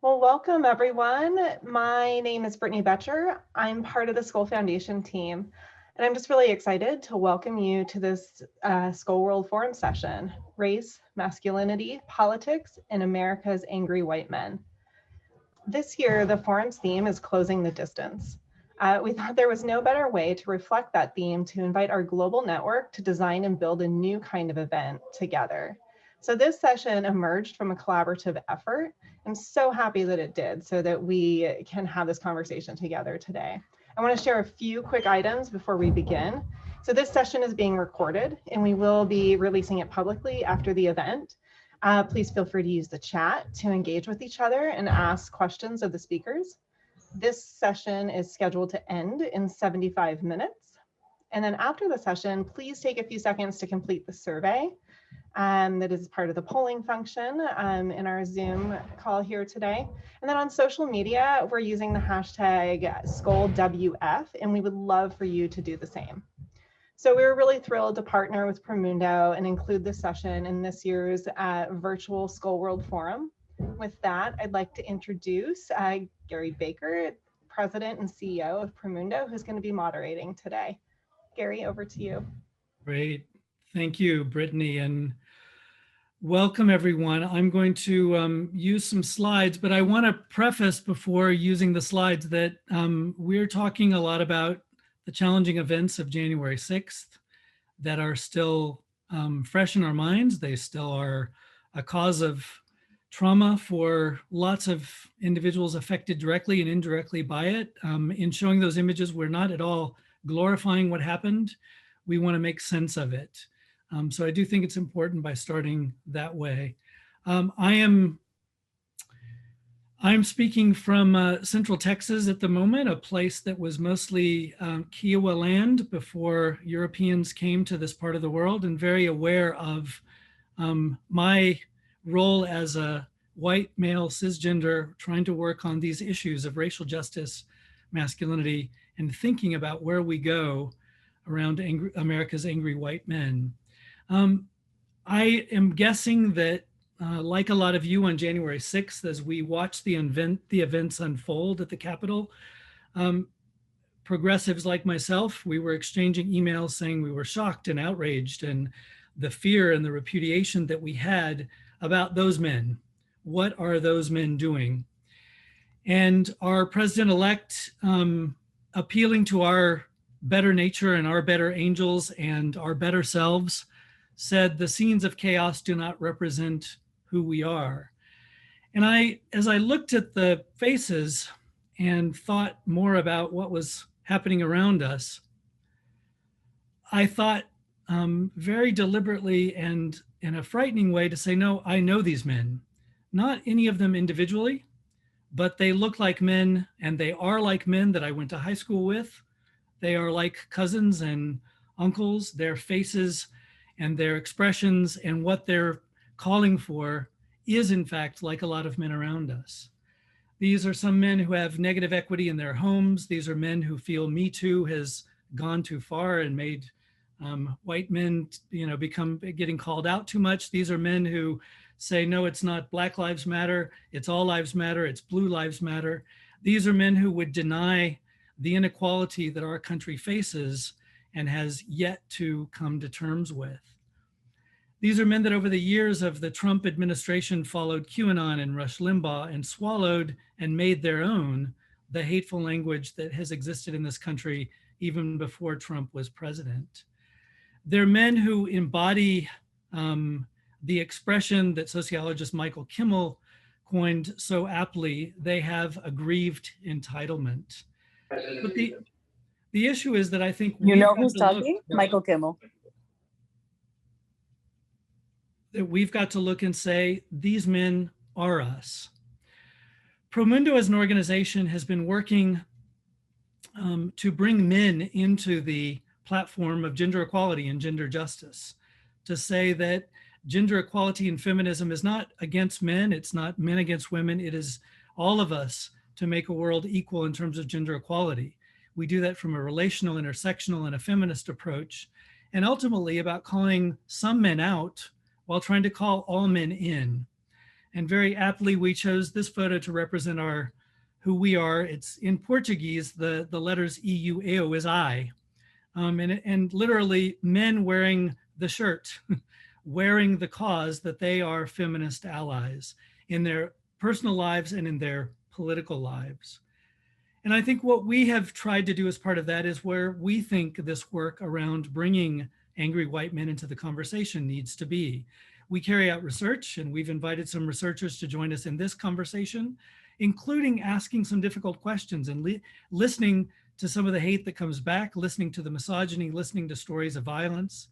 Well, welcome everyone. My name is Brittany Betcher. I'm part of the Skoll Foundation team, and I'm just really excited to welcome you to this Skoll World Forum session, Race, Masculinity, Politics, and America's Angry White Men. This year, the forum's theme is Closing the Distance. We thought there was no better way to reflect that theme to invite our global network to design and build a new kind of event together. So this session emerged from a collaborative effort. I'm so happy that it did so that we can have this conversation together today. I want to share a few quick items before we begin. So this session is being recorded and we will be releasing it publicly after the event. Please feel free to use the chat to engage with each other and ask questions of the speakers. This session is scheduled to end in 75 minutes. And then after the session, please take a few seconds to complete the survey that is part of the polling function in our Zoom call here today. And then on social media, we're using the hashtag SkollWF, and we would love for you to do the same. So we were really thrilled to partner with Promundo and include this session in this year's virtual Skoll World Forum. With that, I'd like to introduce Gary Baker, President and CEO of Promundo, who's going to be moderating today. Gary, over to you. Great. Thank you, Brittany, and welcome everyone. I'm going to use some slides, but I want to preface before using the slides that we're talking a lot about the challenging events of January 6th that are still fresh in our minds. They still are a cause of trauma for lots of individuals affected directly and indirectly by it. In showing those images, we're not at all glorifying what happened. We want to make sense of it. So I do think it's important by starting that way. I'm speaking from Central Texas at the moment, a place that was mostly Kiowa land before Europeans came to this part of the world, and very aware of my role as a white male cisgender trying to work on these issues of racial justice, masculinity, and thinking about where we go around America's angry white men. I am guessing that like a lot of you on January 6th, as we watched the events unfold at the Capitol, progressives like myself, we were exchanging emails saying we were shocked and outraged, and the fear and the repudiation that we had about those men. What are those men doing? And our president-elect, appealing to our better nature and our better angels and our better selves, said the scenes of chaos do not represent who we are. And as I looked at the faces and thought more about what was happening around us, I thought very deliberately and in a frightening way to say, no, I know these men, not any of them individually, but they look like men and they are like men that I went to high school with. They are like cousins and uncles. Their faces and their expressions and what they're calling for is in fact like a lot of men around us. These are some men who have negative equity in their homes. These are men who feel Me Too has gone too far and made white men, getting called out too much. These are men who say, no, it's not Black Lives Matter, it's All Lives Matter, it's Blue Lives Matter. These are men who would deny the inequality that our country faces and has yet to come to terms with. These are men that over the years of the Trump administration followed QAnon and Rush Limbaugh and swallowed and made their own the hateful language that has existed in this country even before Trump was president. They're men who embody the expression that sociologist Michael Kimmel coined so aptly: they have aggrieved entitlement. But the issue is that I think who's talking? Michael Kimmel. That we've got to look and say, these men are us. Promundo as an organization has been working to bring men into the platform of gender equality and gender justice, to say that gender equality and feminism is not against men, it's not men against women, it is all of us to make a world equal in terms of gender equality. We do that from a relational, intersectional, and a feminist approach, and ultimately about calling some men out while trying to call all men in. And very aptly, we chose this photo to represent who we are. It's in Portuguese, the letters EU, eu is I. And literally men wearing the shirt, wearing the cause that they are feminist allies in their personal lives and in their political lives. And I think what we have tried to do as part of that is where we think this work around bringing angry white men into the conversation needs to be. We carry out research, and we've invited some researchers to join us in this conversation, including asking some difficult questions and listening to some of the hate that comes back, listening to the misogyny, listening to stories of violence.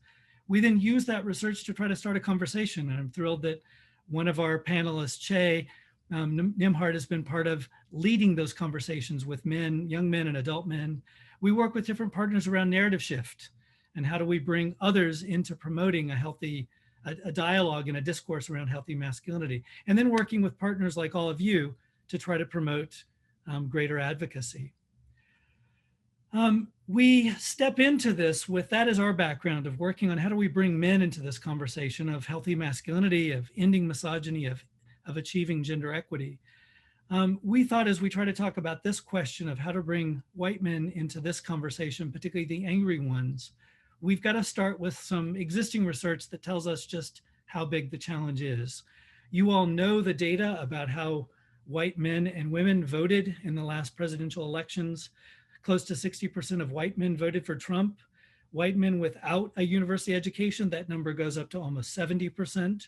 We then use that research to try to start a conversation. And I'm thrilled that one of our panelists, Che Nimhart, has been part of leading those conversations with men, young men and adult men. We work with different partners around narrative shift and how do we bring others into promoting a healthy, a dialogue and a discourse around healthy masculinity. And then working with partners like all of you to try to promote greater advocacy. We step into this with that as our background of working on how do we bring men into this conversation of healthy masculinity, of ending misogyny, of achieving gender equity. We thought as we try to talk about this question of how to bring white men into this conversation, particularly the angry ones, we've got to start with some existing research that tells us just how big the challenge is. You all know the data about how white men and women voted in the last presidential elections. Close to 60% of white men voted for Trump. White men without a university education, that number goes up to almost 70%.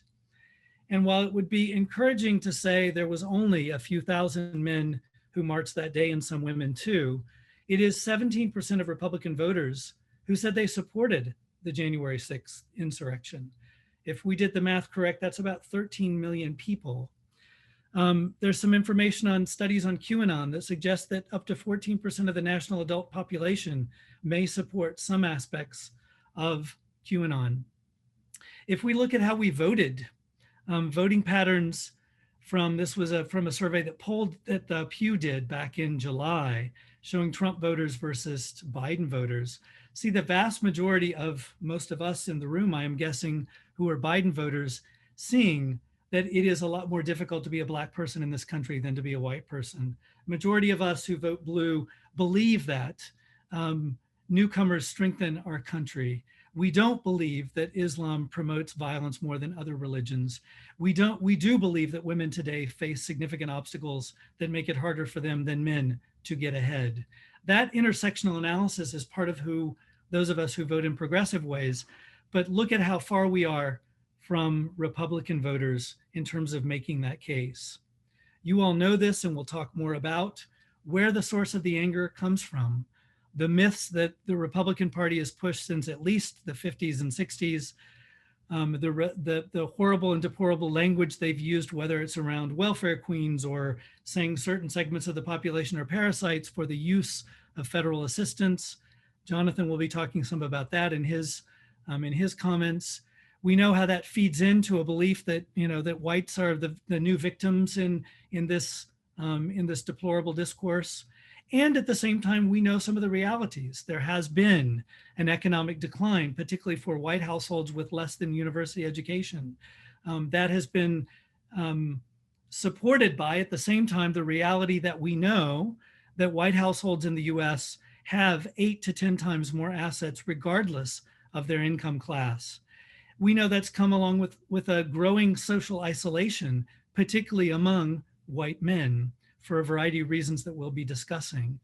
And while it would be encouraging to say there was only a few thousand men who marched that day and some women too, it is 17% of Republican voters who said they supported the January 6th insurrection. If we did the math correct, that's about 13 million people. There's some information on studies on QAnon that suggests that up to 14% of the national adult population may support some aspects of QAnon. If we look at how we voted, voting patterns this was from a survey that the Pew did back in July, showing Trump voters versus Biden voters. See, the vast majority of most of us in the room, I am guessing, who are Biden voters, seeing that it is a lot more difficult to be a Black person in this country than to be a white person. Majority of us who vote blue believe that newcomers strengthen our country. We don't believe that Islam promotes violence more than other religions. We do believe that women today face significant obstacles that make it harder for them than men to get ahead. That intersectional analysis is part of who those of us who vote in progressive ways, but look at how far we are from Republican voters in terms of making that case. You all know this, and we'll talk more about where the source of the anger comes from. The myths that the Republican Party has pushed since at least the 50s and 60s, the horrible and deplorable language they've used, whether it's around welfare queens or saying certain segments of the population are parasites for the use of federal assistance. Jonathan will be talking some about that in his comments. We know how that feeds into a belief that that whites are the new victims in this deplorable discourse. And at the same time, we know some of the realities. There has been an economic decline, particularly for white households with less than university education. That has been supported by, at the same time, the reality that we know that white households in the US have 8 to 10 times more assets regardless of their income class. We know that's come along with a growing social isolation, particularly among white men, for a variety of reasons that we'll be discussing.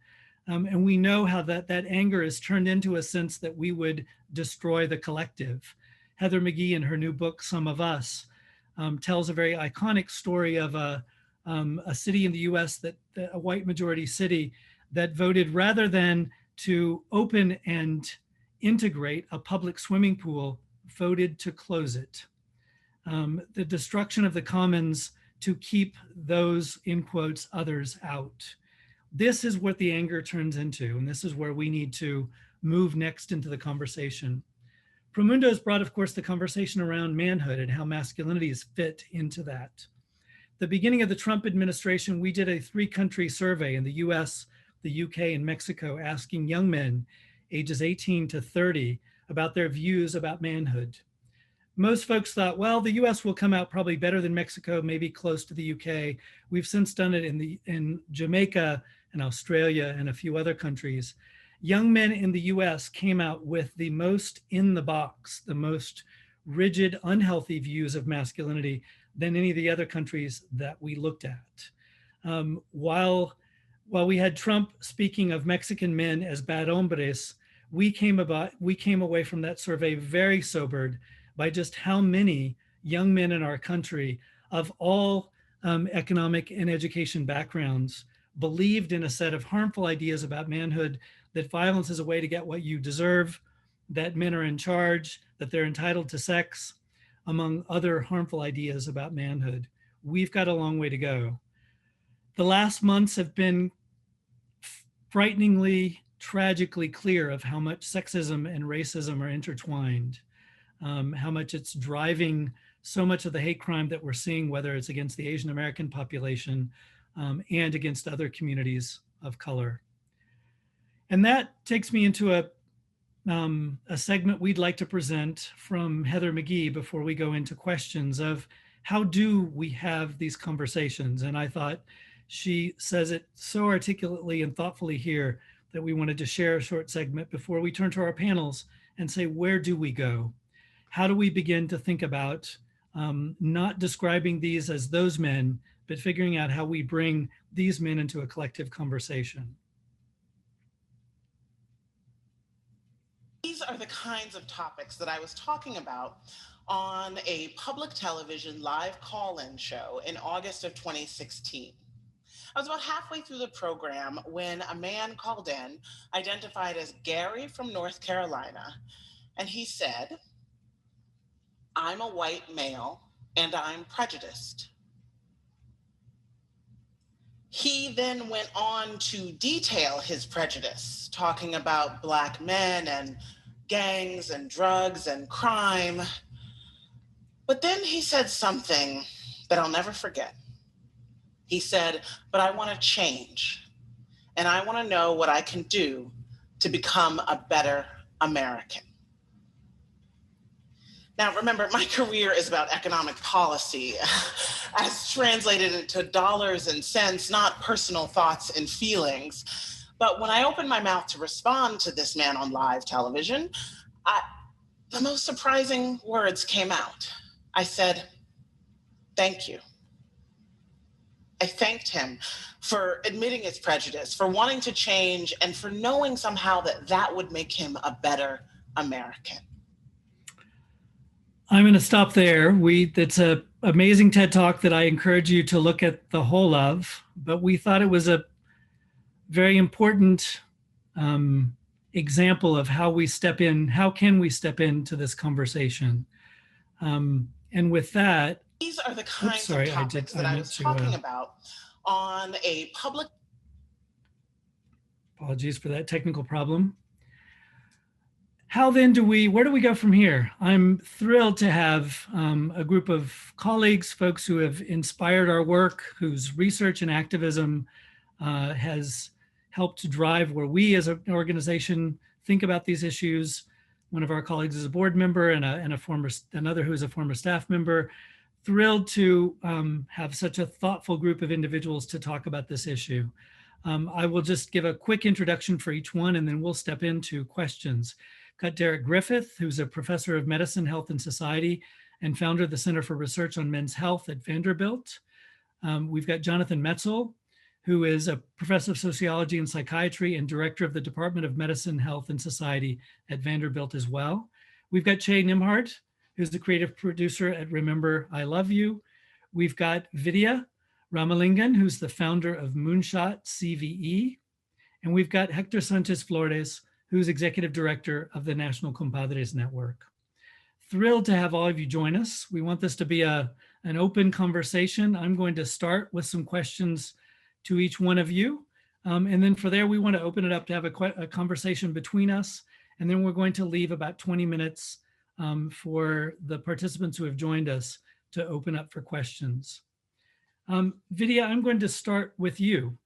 And we know how that anger is turned into a sense that we would destroy the collective. Heather McGhee, in her new book, Some of Us, tells a very iconic story of a city in the US, a white majority city, that voted rather than to open and integrate a public swimming pool, voted to close it. The destruction of the commons to keep those, in quotes, others out. This is what the anger turns into, and this is where we need to move next into the conversation. Promundo has brought, of course, the conversation around manhood and how masculinity is fit into that. The beginning of the Trump administration, we did a 3-country survey in the US, the UK, and Mexico, asking young men ages 18 to 30 about their views about manhood. most folks thought, well, the US will come out probably better than Mexico, maybe close to the UK. We've since done it in Jamaica and Australia and a few other countries. Young men in the US came out with the most in the box, the most rigid, unhealthy views of masculinity than any of the other countries that we looked at. While we had Trump speaking of Mexican men as bad hombres, we came away from that survey very sobered by just how many young men in our country of all economic and education backgrounds believed in a set of harmful ideas about manhood, that violence is a way to get what you deserve, that men are in charge, that they're entitled to sex, among other harmful ideas about manhood. We've got a long way to go. The last months have been frighteningly, tragically clear of how much sexism and racism are intertwined, how much it's driving so much of the hate crime that we're seeing, whether it's against the Asian American population and against other communities of color. And that takes me into a segment we'd like to present from Heather McGee before we go into questions of how do we have these conversations? And I thought she says it so articulately and thoughtfully here that we wanted to share a short segment before we turn to our panels and say, where do we go? How do we begin to think about not describing these as those men, but figuring out how we bring these men into a collective conversation? These are the kinds of topics that I was talking about on a public television live call-in show in August of 2016. I was about halfway through the program when a man called in, identified as Gary from North Carolina, and he said, "I'm a white male and I'm prejudiced." He then went on to detail his prejudice, talking about Black men and gangs and drugs and crime. But then he said something that I'll never forget. He said, "But I want to change, and I want to know what I can do to become a better American." Now, remember, my career is about economic policy, as translated into dollars and cents, not personal thoughts and feelings. But when I opened my mouth to respond to this man on live television, the most surprising words came out. I said, "Thank you." I thanked him for admitting his prejudice, for wanting to change, and for knowing somehow that that would make him a better American. I'm going to stop there. It's an amazing TED Talk that I encourage you to look at the whole of, but we thought it was a very important example of how we step in, how can we step into this conversation? And with that, these are the kinds of topics that I was talking about on a public. Apologies for that technical problem. How then where do we go from here? I'm thrilled to have a group of colleagues, folks who have inspired our work, whose research and activism has helped to drive where we as an organization think about these issues. One of our colleagues is a board member and another who is a former staff member. Thrilled to have such a thoughtful group of individuals to talk about this issue. I will just give a quick introduction for each one and then we'll step into questions. Got Derek Griffith, who's a professor of medicine, health, and society, and founder of the Center for Research on Men's Health at Vanderbilt. We've got Jonathan Metzl, who is a professor of sociology and psychiatry and director of the Department of Medicine, Health, and Society at Vanderbilt as well. We've got Che Nimhart, who's the creative producer at Remember I Love You. We've got Vidhya Ramalingam, who's the founder of Moonshot CVE. And we've got Hector nchez-Flores, who's executive director of the National Compadres Network. Thrilled to have all of you join us. We want this to be an open conversation. I'm going to start with some questions to each one of you. And then for there, we want to open it up to have a conversation between us. And then we're going to leave about 20 minutes for the participants who have joined us to open up for questions. Vidhya, I'm going to start with you.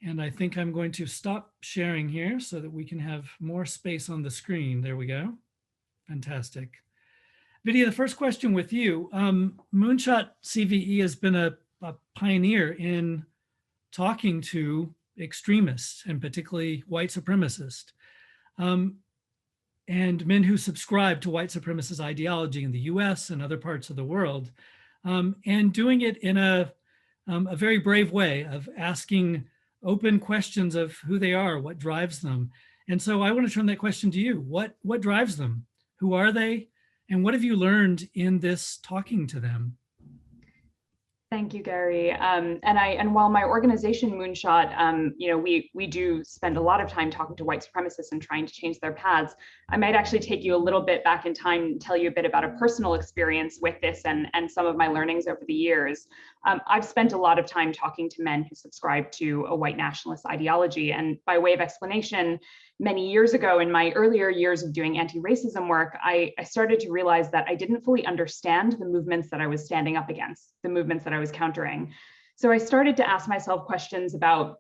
And I think I'm going to stop sharing here so that we can have more space on the screen. There we go. Fantastic. Vidhya, the first question with you. Moonshot CVE has been a pioneer in talking to extremists, and particularly white supremacists, and men who subscribe to white supremacist ideology in the US and other parts of the world, and doing it in a very brave way of asking open questions of who they are, what drives them. And so I want to turn that question to you. What drives them? Who are they? And what have you learned in this talking to them? Thank you, Gary. And while my organization Moonshot, we do spend a lot of time talking to white supremacists and trying to change their paths, I might actually take you a little bit back in time and tell you a bit about a personal experience with this and some of my learnings over the years. I've spent a lot of time talking to men who subscribe to a white nationalist ideology. And by way of explanation, many years ago, in my earlier years of doing anti-racism work, I started to realize that I didn't fully understand the movements that I was standing up against, the movements that I was countering. So I started to ask myself questions about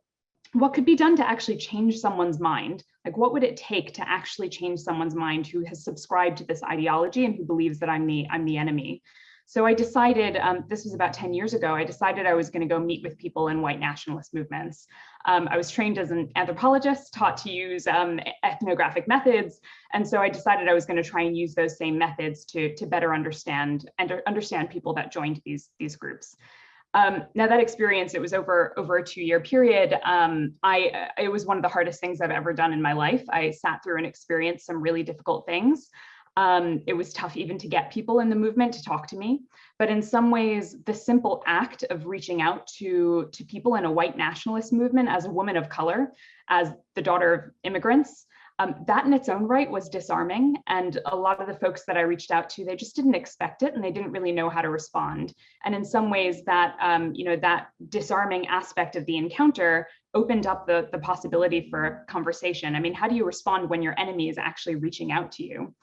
what could be done to actually change someone's mind. Like, what would it take to actually change someone's mind who has subscribed to this ideology and who believes that I'm the enemy? So I decided, this was about 10 years ago, I decided I was going to go meet with people in white nationalist movements. I was trained as an anthropologist, taught to use ethnographic methods. And so I decided I was going to try and use those same methods to better understand people that joined these groups. Now that experience, it was over a 2-year period. It was one of the hardest things I've ever done in my life. I sat through and experienced some really difficult things. It was tough even to get people in the movement to talk to me. But in some ways, the simple act of reaching out to people in a white nationalist movement as a woman of color, as the daughter of immigrants, that in its own right was disarming. And a lot of the folks that I reached out to, they just didn't expect it and they didn't really know how to respond. And in some ways that, that disarming aspect of the encounter opened up the possibility for a conversation. I mean, how do you respond when your enemy is actually reaching out to you?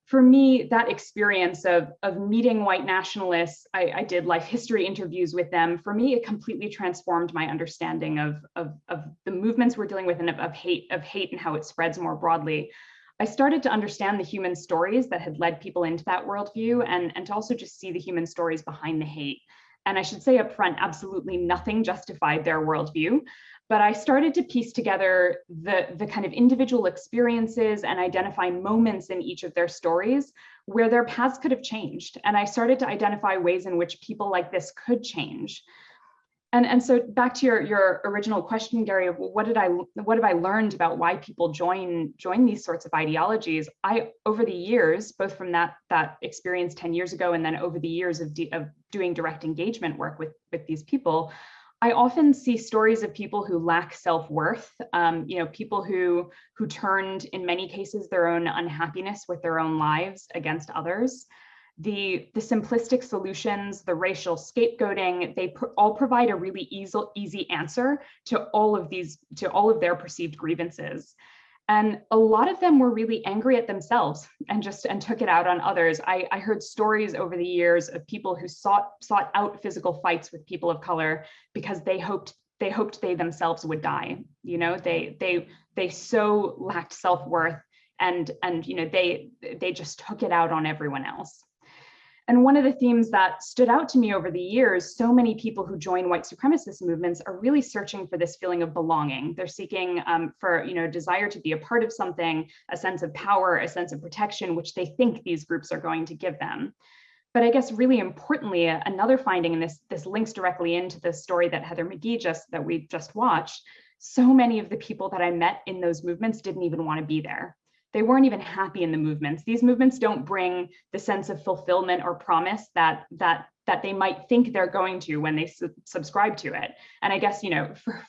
For me, that experience of meeting white nationalists, I did life history interviews with them. For me, it completely transformed my understanding of the movements we're dealing with and of hate and how it spreads more broadly. I started to understand the human stories that had led people into that worldview and to also just see the human stories behind the hate. And I should say up front, absolutely nothing justified their worldview. But I started to piece together the kind of individual experiences and identify moments in each of their stories where their paths could have changed. And I started to identify ways in which people like this could change. And so back to your original question, Gary, of what have I learned about why people join these sorts of ideologies? Over the years, both from that experience 10 years ago and then over the years of doing direct engagement work with these people, I often see stories of people who lack self-worth, people who turned, in many cases, their own unhappiness with their own lives against others. The simplistic solutions, the racial scapegoating, they all provide a really easy answer to all of their perceived grievances. And a lot of them were really angry at themselves and took it out on others. I heard stories over the years of people who sought out physical fights with people of color because they hoped they themselves would die. You know, they so lacked self-worth and they just took it out on everyone else. And one of the themes that stood out to me over the years, so many people who join white supremacist movements are really searching for this feeling of belonging. They're seeking for a desire to be a part of something, a sense of power, a sense of protection, which they think these groups are going to give them. But I guess really importantly, another finding, and this links directly into the story that Heather McGee that we just watched, so many of the people that I met in those movements didn't even want to be there. They weren't even happy in the movements. These movements don't bring the sense of fulfillment or promise that they might think they're going to when they subscribe to it. And I guess,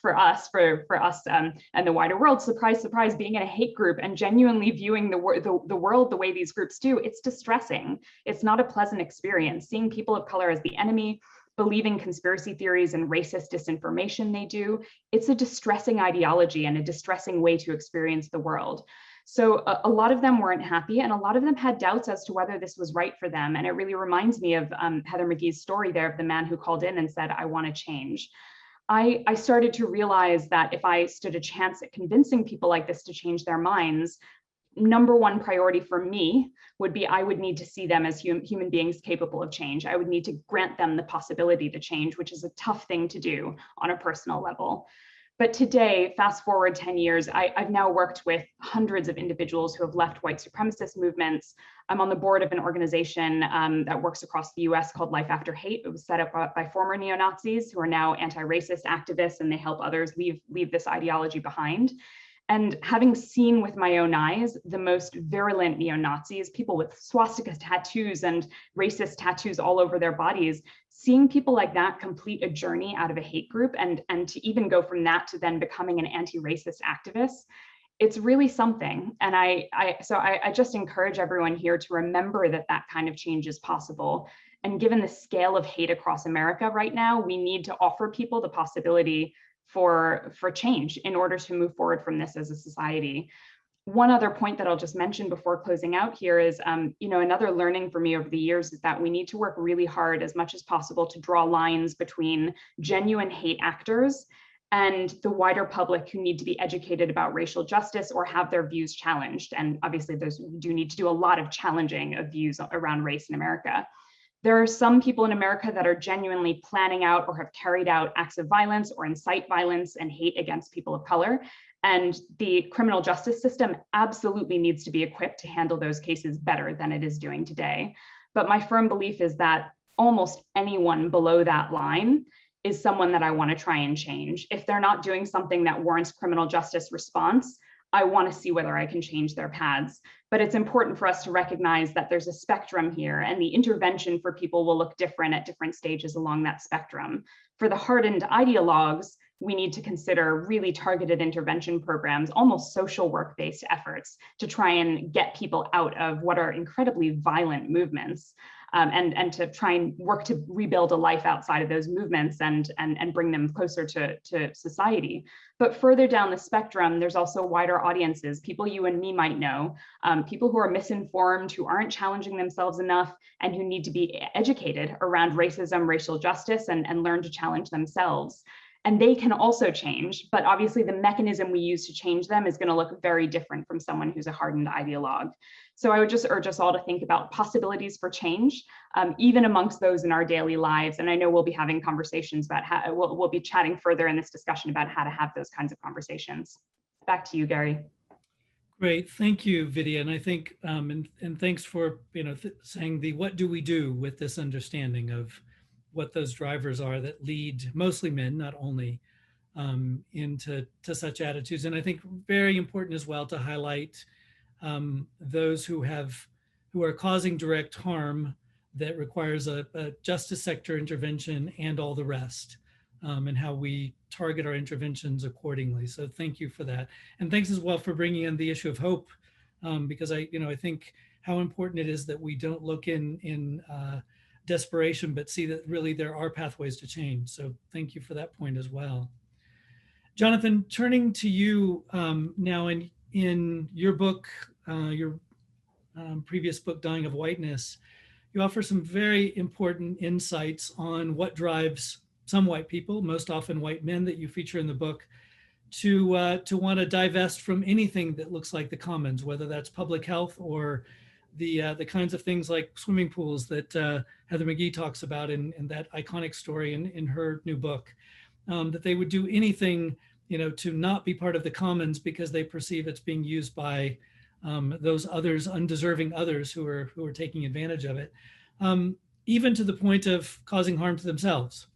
for us and the wider world, surprise, surprise, being in a hate group and genuinely viewing the world the way these groups do, it's distressing. It's not a pleasant experience. Seeing people of color as the enemy, believing conspiracy theories and racist disinformation they do, it's a distressing ideology and a distressing way to experience the world. So a lot of them weren't happy and a lot of them had doubts as to whether this was right for them. And it really reminds me of Heather McGee's story there of the man who called in and said, I want to change. I started to realize that if I stood a chance at convincing people like this to change their minds, number one priority for me would be I would need to see them as human beings capable of change. I would need to grant them the possibility to change, which is a tough thing to do on a personal level. But today, fast forward 10 years, I've now worked with hundreds of individuals who have left white supremacist movements. I'm on the board of an organization that works across the US called Life After Hate. It was set up by former neo-Nazis who are now anti-racist activists, and they help others leave this ideology behind. And having seen with my own eyes the most virulent neo-Nazis, people with swastika tattoos and racist tattoos all over their bodies, seeing people like that complete a journey out of a hate group and to even go from that to then becoming an anti-racist activist, it's really something. And so I just encourage everyone here to remember that that kind of change is possible. And given the scale of hate across America right now, we need to offer people the possibility for change in order to move forward from this as a society. One other point that I'll just mention before closing out here is, another learning for me over the years is that we need to work really hard as much as possible to draw lines between genuine hate actors and the wider public who need to be educated about racial justice or have their views challenged. And obviously we do need to do a lot of challenging of views around race in America. There are some people in America that are genuinely planning out or have carried out acts of violence or incite violence and hate against people of color. And the criminal justice system absolutely needs to be equipped to handle those cases better than it is doing today. But my firm belief is that almost anyone below that line is someone that I want to try and change. If they're not doing something that warrants criminal justice response, I want to see whether I can change their paths. But it's important for us to recognize that there's a spectrum here, and the intervention for people will look different at different stages along that spectrum. For the hardened ideologues, we need to consider really targeted intervention programs, almost social work-based efforts to try and get people out of what are incredibly violent movements. And to try and work to rebuild a life outside of those movements and bring them closer to society. But further down the spectrum, there's also wider audiences, people you and me might know, people who are misinformed, who aren't challenging themselves enough, and who need to be educated around racism, racial justice, and learn to challenge themselves. And they can also change, but obviously the mechanism we use to change them is going to look very different from someone who's a hardened ideologue. So I would just urge us all to think about possibilities for change, even amongst those in our daily lives. And I know we'll be having conversations about how we'll be chatting further in this discussion about how to have those kinds of conversations. Back to you, Gary. Great, thank you, Vidhya. And I think, and thanks for saying what do we do with this understanding of what those drivers are that lead mostly men, not only, into such attitudes. And I think very important as well to highlight those who are causing direct harm that requires a justice sector intervention and all the rest, and how we target our interventions accordingly. So thank you for that. And thanks as well for bringing in the issue of hope, because I think how important it is that we don't look in desperation, but see that really there are pathways to change. So thank you for that point as well. Jonathan, turning to you now, in your book, your previous book, Dying of Whiteness, you offer some very important insights on what drives some white people, most often white men that you feature in the book, to want to divest from anything that looks like the commons, whether that's public health or the kinds of things like swimming pools that Heather McGhee talks about in that iconic story in her new book, that they would do anything, to not be part of the commons because they perceive it's being used by those others, undeserving others who are taking advantage of it, even to the point of causing harm to themselves.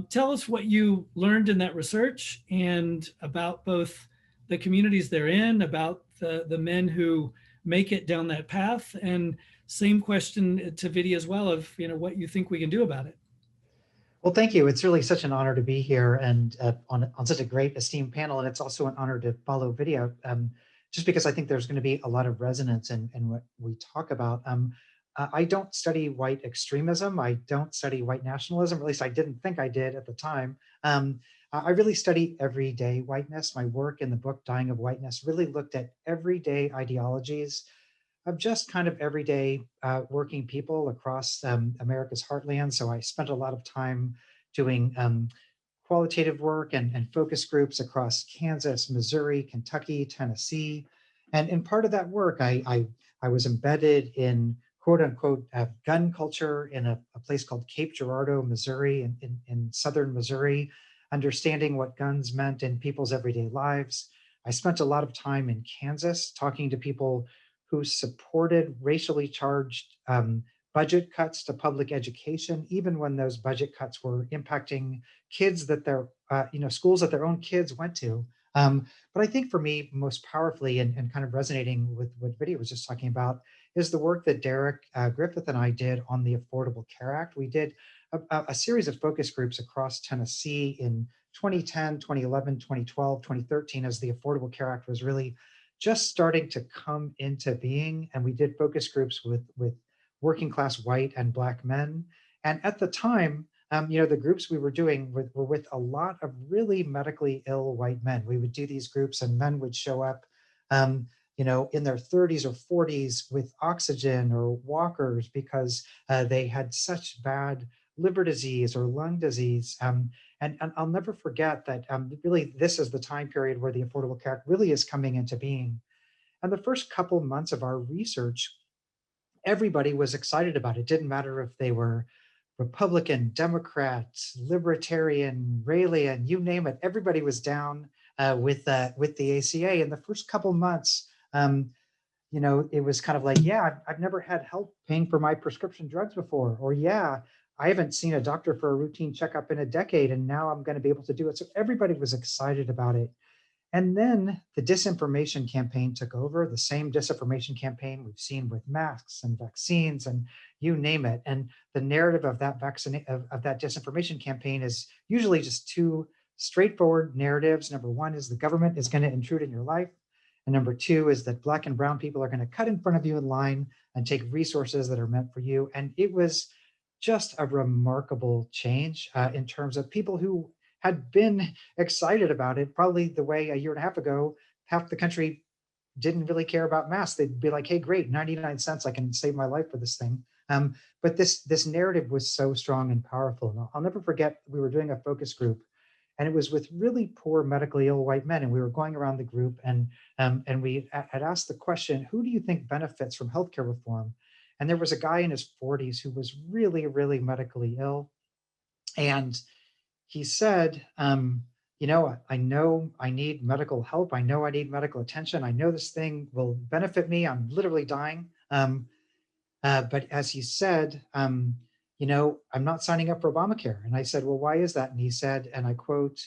Tell us what you learned in that research and about both the communities they're in, about the men who make it down that path, and same question to Vidhya as well of what you think we can do about it. Well, thank you. It's really such an honor to be here and on such a great esteemed panel, and it's also an honor to follow Vidhya, just because I think there's going to be a lot of resonance in what we talk about. I don't study white extremism. I don't study white nationalism, or at least I didn't think I did at the time. I really study everyday whiteness. My work in the book, Dying of Whiteness, really looked at everyday ideologies of just kind of everyday working people across America's heartland. So I spent a lot of time doing qualitative work and focus groups across Kansas, Missouri, Kentucky, Tennessee. And part of that work, I was embedded in quote unquote gun culture in a place called Cape Girardeau, Missouri, in southern Missouri, understanding what guns meant in people's everyday lives. I spent a lot of time in Kansas talking to people who supported racially charged budget cuts to public education, even when those budget cuts were impacting kids that their, schools that their own kids went to. But I think for me, most powerfully and kind of resonating with what Vidhya was just talking about is the work that Derek Griffith and I did on the Affordable Care Act. We did a series of focus groups across Tennessee in 2010, 2011, 2012, 2013, as the Affordable Care Act was really just starting to come into being. And we did focus groups with working class white and Black men. And at the time, the groups we were doing were with a lot of really medically ill white men. We would do these groups and men would show up, in their 30s or 40s with oxygen or walkers because they had such bad liver disease or lung disease. And I'll never forget that really this is the time period where the Affordable Care Act really is coming into being. And the first couple months of our research, everybody was excited about it. It didn't matter if they were Republican, Democrat, Libertarian, Raelian, you name it. Everybody was down with the ACA. In the first couple months, it was kind of like, yeah, I've never had help paying for my prescription drugs before, or yeah, I haven't seen a doctor for a routine checkup in a decade, and now I'm going to be able to do it. So everybody was excited about it. And then the disinformation campaign took over, the same disinformation campaign we've seen with masks and vaccines and you name it. And the narrative of that of that disinformation campaign is usually just two straightforward narratives. Number one is the government is going to intrude in your life. And number two is that Black and brown people are going to cut in front of you in line and take resources that are meant for you. And it was just a remarkable change in terms of people who had been excited about it, probably the way a year and a half ago, half the country didn't really care about masks. They'd be like, hey, great, 99 cents, I can save my life for this thing. But this narrative was so strong and powerful. And I'll never forget, we were doing a focus group, and it was with really poor medically ill white men. And we were going around the group and we had asked the question, who do you think benefits from healthcare reform? And there was a guy in his 40s who was really, really medically ill. And he said, I know I need medical help. I know I need medical attention. I know this thing will benefit me. I'm literally dying. But as he said, I'm not signing up for Obamacare. And I said, well, why is that? And he said, and I quote,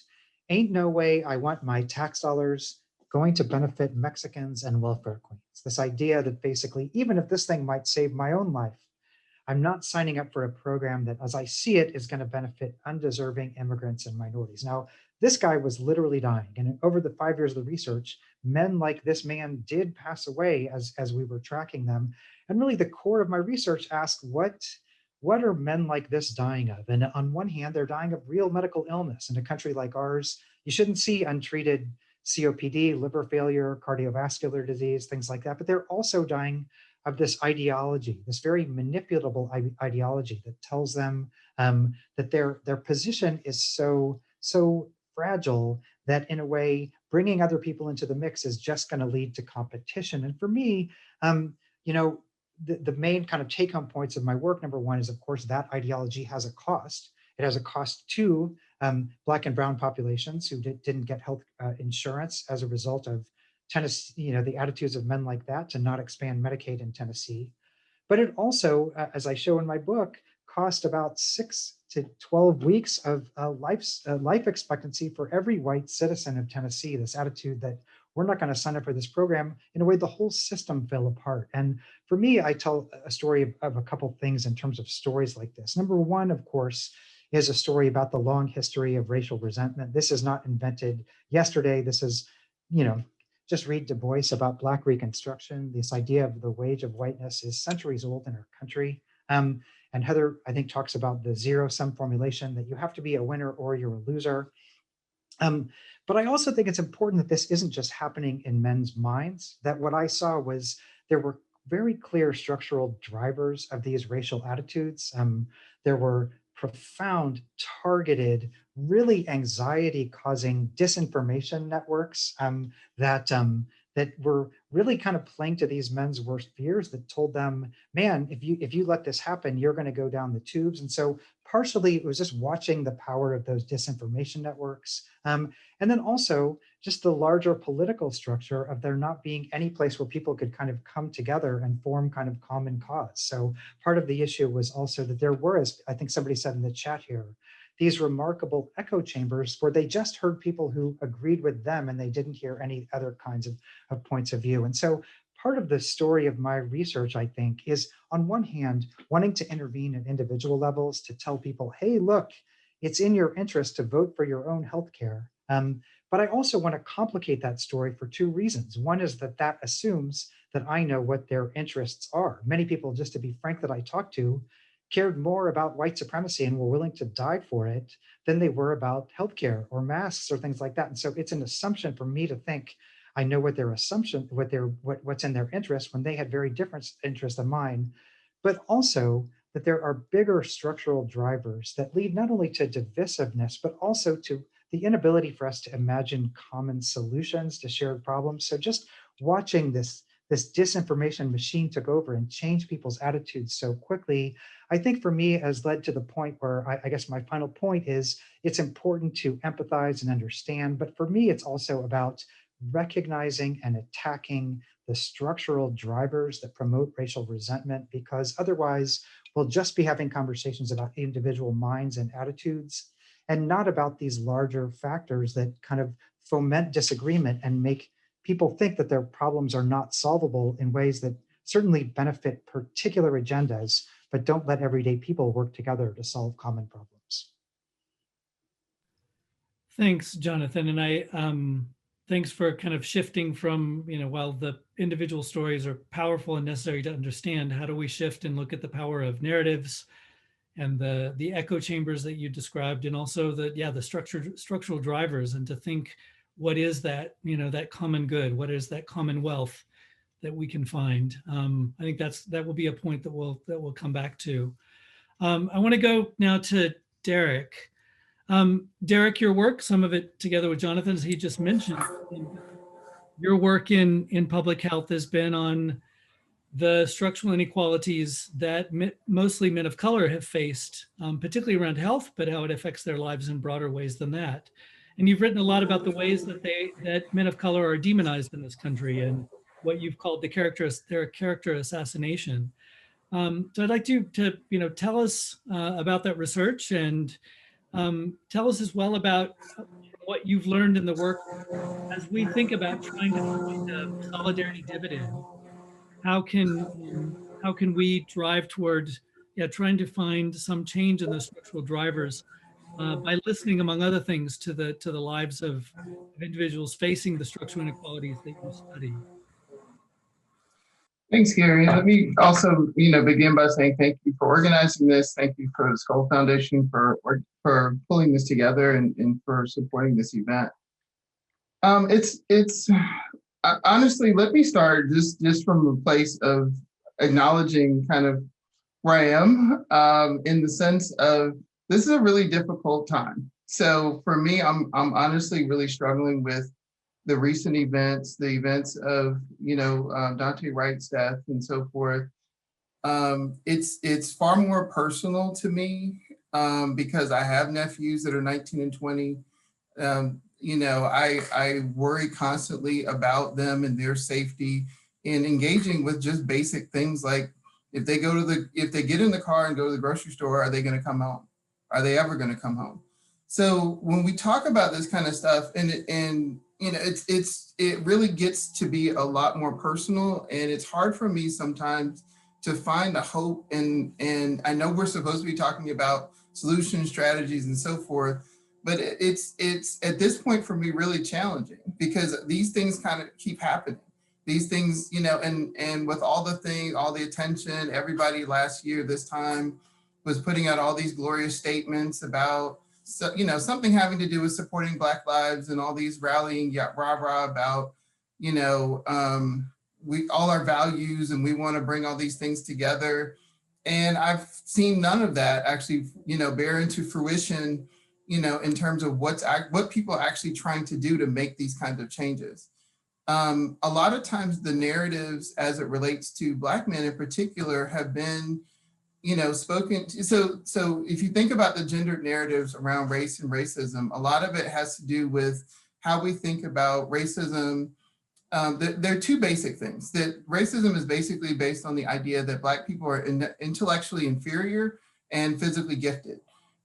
ain't no way I want my tax dollars going to benefit Mexicans and welfare queens. This idea that basically, even if this thing might save my own life, I'm not signing up for a program that, as I see it, is going to benefit undeserving immigrants and minorities. Now, this guy was literally dying. And over the 5 years of the research, men like this man did pass away as we were tracking them. And really the core of my research asked, what are men like this dying of? And on one hand, they're dying of real medical illness. In a country like ours, you shouldn't see untreated COPD, liver failure, cardiovascular disease, things like that. But they're also dying of this ideology, this very manipulatable ideology that tells them that their position is so fragile that in a way, bringing other people into the mix is just going to lead to competition. And for me, the main kind of take-home points of my work, number one, is of course that ideology has a cost. It has a cost to Black and brown populations who didn't get health insurance as a result of Tennessee, the attitudes of men like that to not expand Medicaid in Tennessee. But it also, as I show in my book, cost about 6 to 12 weeks of life expectancy for every white citizen of Tennessee. This attitude that we're not going to sign up for this program. In a way, the whole system fell apart. And for me, I tell a story of a couple things in terms of stories like this. Number one, of course, is a story about the long history of racial resentment. This is not invented yesterday. This is, just read Du Bois about Black Reconstruction. This idea of the wage of whiteness is centuries old in our country. And Heather, I think, talks about the zero-sum formulation that you have to be a winner or you're a loser. But I also think it's important that this isn't just happening in men's minds, that what I saw was there were very clear structural drivers of these racial attitudes. There were profound, targeted, really anxiety-causing disinformation networks that were really kind of playing to these men's worst fears that told them, man, if you let this happen, you're going to go down the tubes. And so partially it was just watching the power of those disinformation networks. And then also just the larger political structure of there not being any place where people could kind of come together and form kind of common cause. So part of the issue was also that there were, as I think somebody said in the chat here, these remarkable echo chambers where they just heard people who agreed with them and they didn't hear any other kinds of points of view. And so part of the story of my research, I think, is on one hand, wanting to intervene at individual levels to tell people, hey, look, it's in your interest to vote for your own healthcare. But I also want to complicate that story for two reasons. One is that assumes that I know what their interests are. Many people, just to be frank, that I talked to, cared more about white supremacy and were willing to die for it than they were about healthcare or masks or things like that. And so it's an assumption for me to think I know what their assumption, what's in their interest when they had very different interests than mine, but also that there are bigger structural drivers that lead not only to divisiveness, but also to the inability for us to imagine common solutions to shared problems. So just watching this disinformation machine took over and changed people's attitudes so quickly, I think for me has led to the point where I guess my final point is it's important to empathize and understand, but for me, it's also about recognizing and attacking the structural drivers that promote racial resentment, because otherwise we'll just be having conversations about individual minds and attitudes and not about these larger factors that kind of foment disagreement and make people think that their problems are not solvable in ways that certainly benefit particular agendas, but don't let everyday people work together to solve common problems. Thanks, Jonathan. And thanks for kind of shifting from, while the individual stories are powerful and necessary to understand, how do we shift and look at the power of narratives and the echo chambers that you described, and also the structural drivers, and to think, what is that, that common good? What is that common wealth that we can find? I think that will be a point that we'll come back to. I want to go now to Derek. Derek, your work, some of it together with Jonathan, as he just mentioned, your work in public health has been on the structural inequalities that mostly men of color have faced, particularly around health, but how it affects their lives in broader ways than that. And you've written a lot about the ways that men of color are demonized in this country and what you've called their character assassination. So I'd like you to tell us about that research, and tell us as well about what you've learned in the work as we think about trying to find a solidarity dividend. How can we drive toward trying to find some change in the structural drivers by listening, among other things, to the lives of individuals facing the structural inequalities that you study? Thanks, Gary. Let me also, begin by saying thank you for organizing this. Thank you for the Skoll Foundation for pulling this together and for supporting this event. Honestly, let me start just from a place of acknowledging kind of where I am, in the sense of this is a really difficult time. So for me, I'm honestly really struggling with the recent events, the events of Daunte Wright's death and so forth. It's far more personal to me because I have nephews that are 19 and 20. I worry constantly about them and their safety, and engaging with just basic things like if they get in the car and go to the grocery store, are they going to come home? Are they ever going to come home? So when we talk about this kind of stuff, it really gets to be a lot more personal, and it's hard for me sometimes to find a hope. And I know we're supposed to be talking about solutions, strategies, and so forth, but it's at this point for me really challenging because these things kind of keep happening. These things, and with all the attention, everybody last year this time was putting out all these glorious statements about, something having to do with supporting Black lives and all these rallying rah-rah about, we all our values and we want to bring all these things together. And I've seen none of that actually, bear into fruition, in terms of what people are actually trying to do to make these kinds of changes. a lot of times the narratives as it relates to Black men in particular have been, spoken to. So if you think about the gendered narratives around race and racism, a lot of it has to do with how we think about racism. There are two basic things. That racism is basically based on the idea that Black people are intellectually inferior and physically gifted.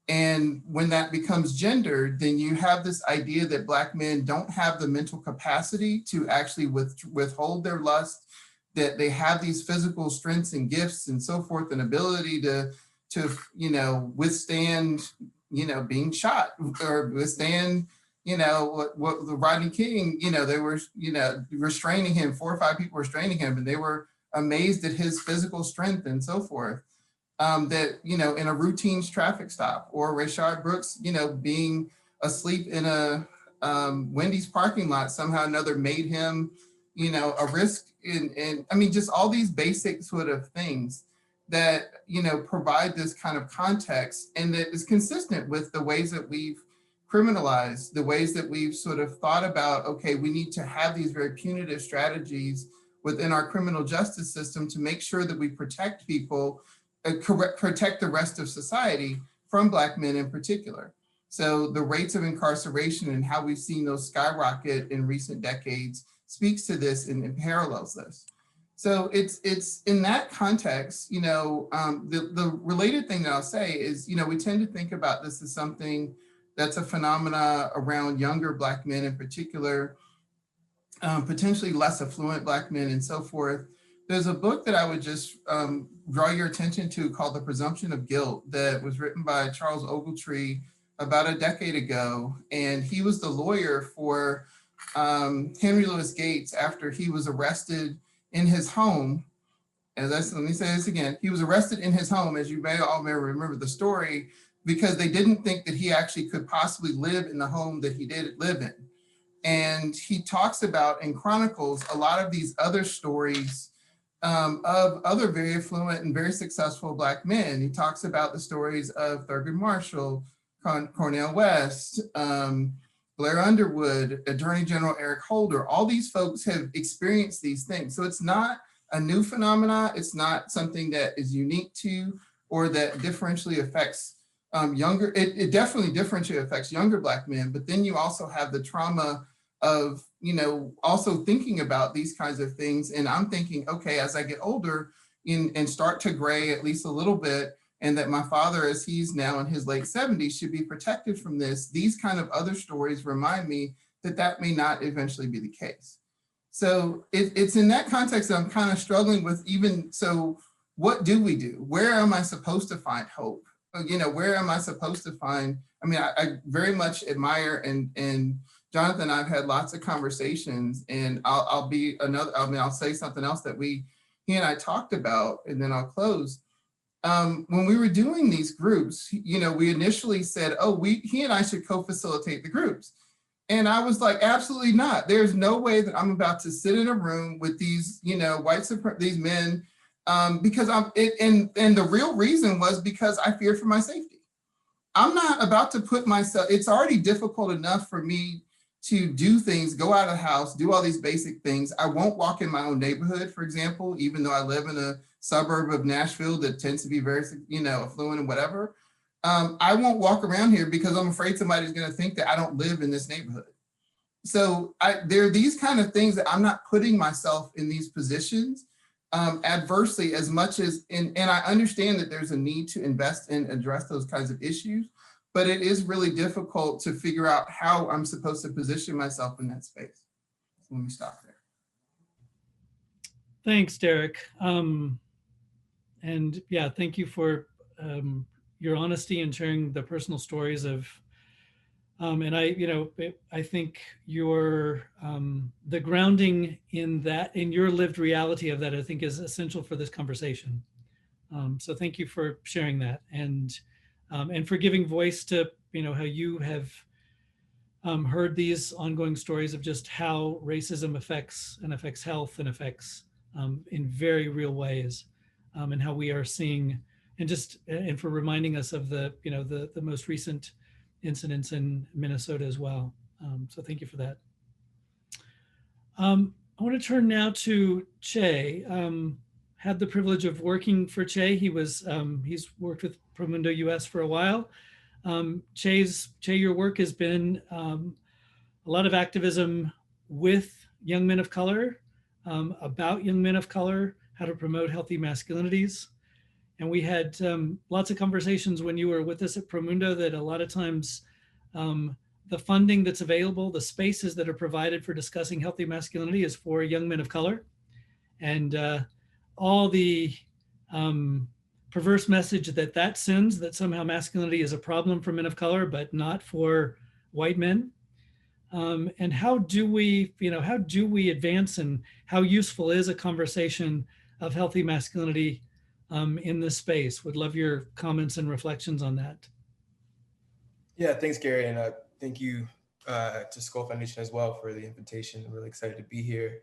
And when that becomes gendered, then you have this idea that Black men don't have the mental capacity to actually withhold their lust, that they have these physical strengths and gifts and so forth, and ability to withstand, being shot, or withstand, what the Rodney King, they were, restraining him, 4 or 5 people restraining him, and they were amazed at his physical strength and so forth. That, in a routine traffic stop, or Rayshard Brooks, being asleep in a Wendy's parking lot, somehow or another made him, a risk in, I mean, just all these basic sort of things that, provide this kind of context, and that is consistent with the ways that we've criminalized, the ways that we've sort of thought about, okay, we need to have these very punitive strategies within our criminal justice system to make sure that we protect people, protect the rest of society from Black men in particular. So the rates of incarceration and how we've seen those skyrocket in recent decades speaks to this and parallels this. So it's in that context, the related thing that I'll say is, we tend to think about this as something that's a phenomena around younger Black men in particular, potentially less affluent Black men and so forth. There's a book that I would just draw your attention to called The Presumption of Guilt, that was written by Charles Ogletree about a decade ago. And he was the lawyer for Henry Louis Gates after he was arrested in his home. Let me say this again. He was arrested in his home, as you may all remember the story, because they didn't think that he actually could possibly live in the home that he did live in. And he talks about and chronicles a lot of these other stories of other very affluent and very successful Black men. He talks about the stories of Thurgood Marshall, Cornel West, Blair Underwood, Attorney General Eric Holder. All these folks have experienced these things. So it's not a new phenomena. It's not something that is unique to or that differentially affects younger. It definitely differentially affects younger Black men, but then you also have the trauma of, also thinking about these kinds of things. And I'm thinking, okay, as I get older and start to gray at least a little bit, and that my father, as he's now in his late 70s, should be protected from this, these kind of other stories remind me that that may not eventually be the case. So it's in that context that I'm kind of struggling with so what do we do? Where am I supposed to find hope? Where am I supposed to find, I very much admire and Jonathan and I've had lots of conversations, and I'll say something else that he and I talked about, and then I'll close. When we were doing these groups, we initially said, he and I should co-facilitate the groups. And I was like, absolutely not. There's no way that I'm about to sit in a room with these, these men, because and the real reason was because I feared for my safety. I'm not about to put myself, it's already difficult enough for me to do things, go out of the house, do all these basic things. I won't walk in my own neighborhood, for example, even though I live in a suburb of Nashville that tends to be very, affluent and whatever. I won't walk around here because I'm afraid somebody's going to think that I don't live in this neighborhood. So there are these kind of things that I'm not putting myself in these positions adversely as much as, and I understand that there's a need to invest and address those kinds of issues, but it is really difficult to figure out how I'm supposed to position myself in that space. So let me stop there. Thanks, Derek. And yeah, thank you for your honesty and sharing the personal stories of, and I think your the grounding in that, in your lived reality of that, I think is essential for this conversation. So thank you for sharing that, and for giving voice to how you have heard these ongoing stories of just how racism affects health and affects in very real ways, and how we are seeing, and for reminding us of the most recent incidents in Minnesota as well. So thank you for that. I want to turn now to Che. Had the privilege of working for Che. He's worked with Promundo US for a while. Che, your work has been a lot of activism with young men of color, about young men of color, how to promote healthy masculinities. And we had lots of conversations when you were with us at Promundo that a lot of times the funding that's available, the spaces that are provided for discussing healthy masculinity is for young men of color. And all the perverse message that sends, that somehow masculinity is a problem for men of color, but not for white men. And how do we advance, and how useful is a conversation of healthy masculinity in this space? Would love your comments and reflections on that. Yeah, thanks, Gary, and thank you to Skoll Foundation as well for the invitation. I'm really excited to be here.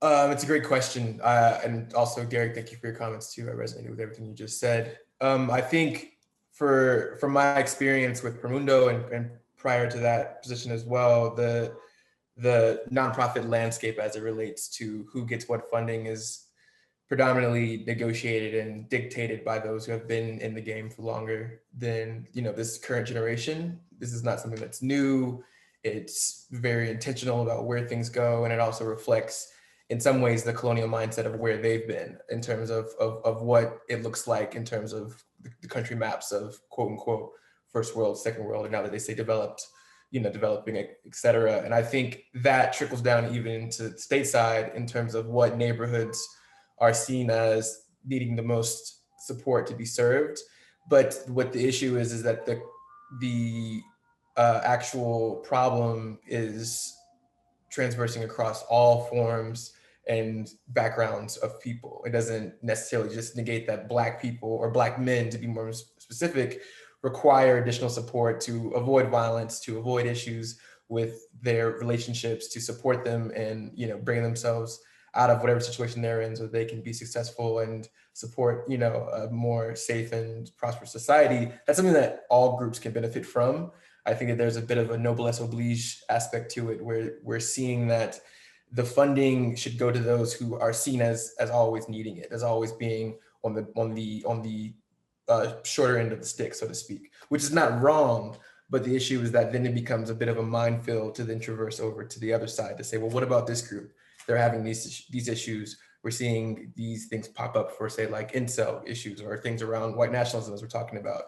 It's a great question, and also, Gary, thank you for your comments too. I resonated with everything you just said. I think from my experience with Promundo and prior to that position as well, the nonprofit landscape as it relates to who gets what funding is predominantly negotiated and dictated by those who have been in the game for longer than this current generation. This is not something that's new. It's very intentional about where things go, and it also reflects in some ways the colonial mindset of where they've been in terms of what it looks like in terms of the country maps of quote unquote first world, second world, or now that they say developed, developing, et cetera. And I think that trickles down even to stateside in terms of what neighborhoods are seen as needing the most support to be served. But what the issue is that the actual problem is transversing across all forms and backgrounds of people. It doesn't necessarily just negate that Black people, or Black men to be more specific, require additional support to avoid violence, to avoid issues with their relationships, to support them and bring themselves out of whatever situation they're in so they can be successful and support a more safe and prosperous society. That's something that all groups can benefit from. I think that there's a bit of a noblesse oblige aspect to it, where we're seeing that the funding should go to those who are seen as always needing it, as always being on the shorter end of the stick, so to speak, which is not wrong. But the issue is that then it becomes a bit of a minefield to then traverse over to the other side to say, well, what about this group? They're having these issues. We're seeing these things pop up for, say, like incel issues or things around white nationalism, as we're talking about.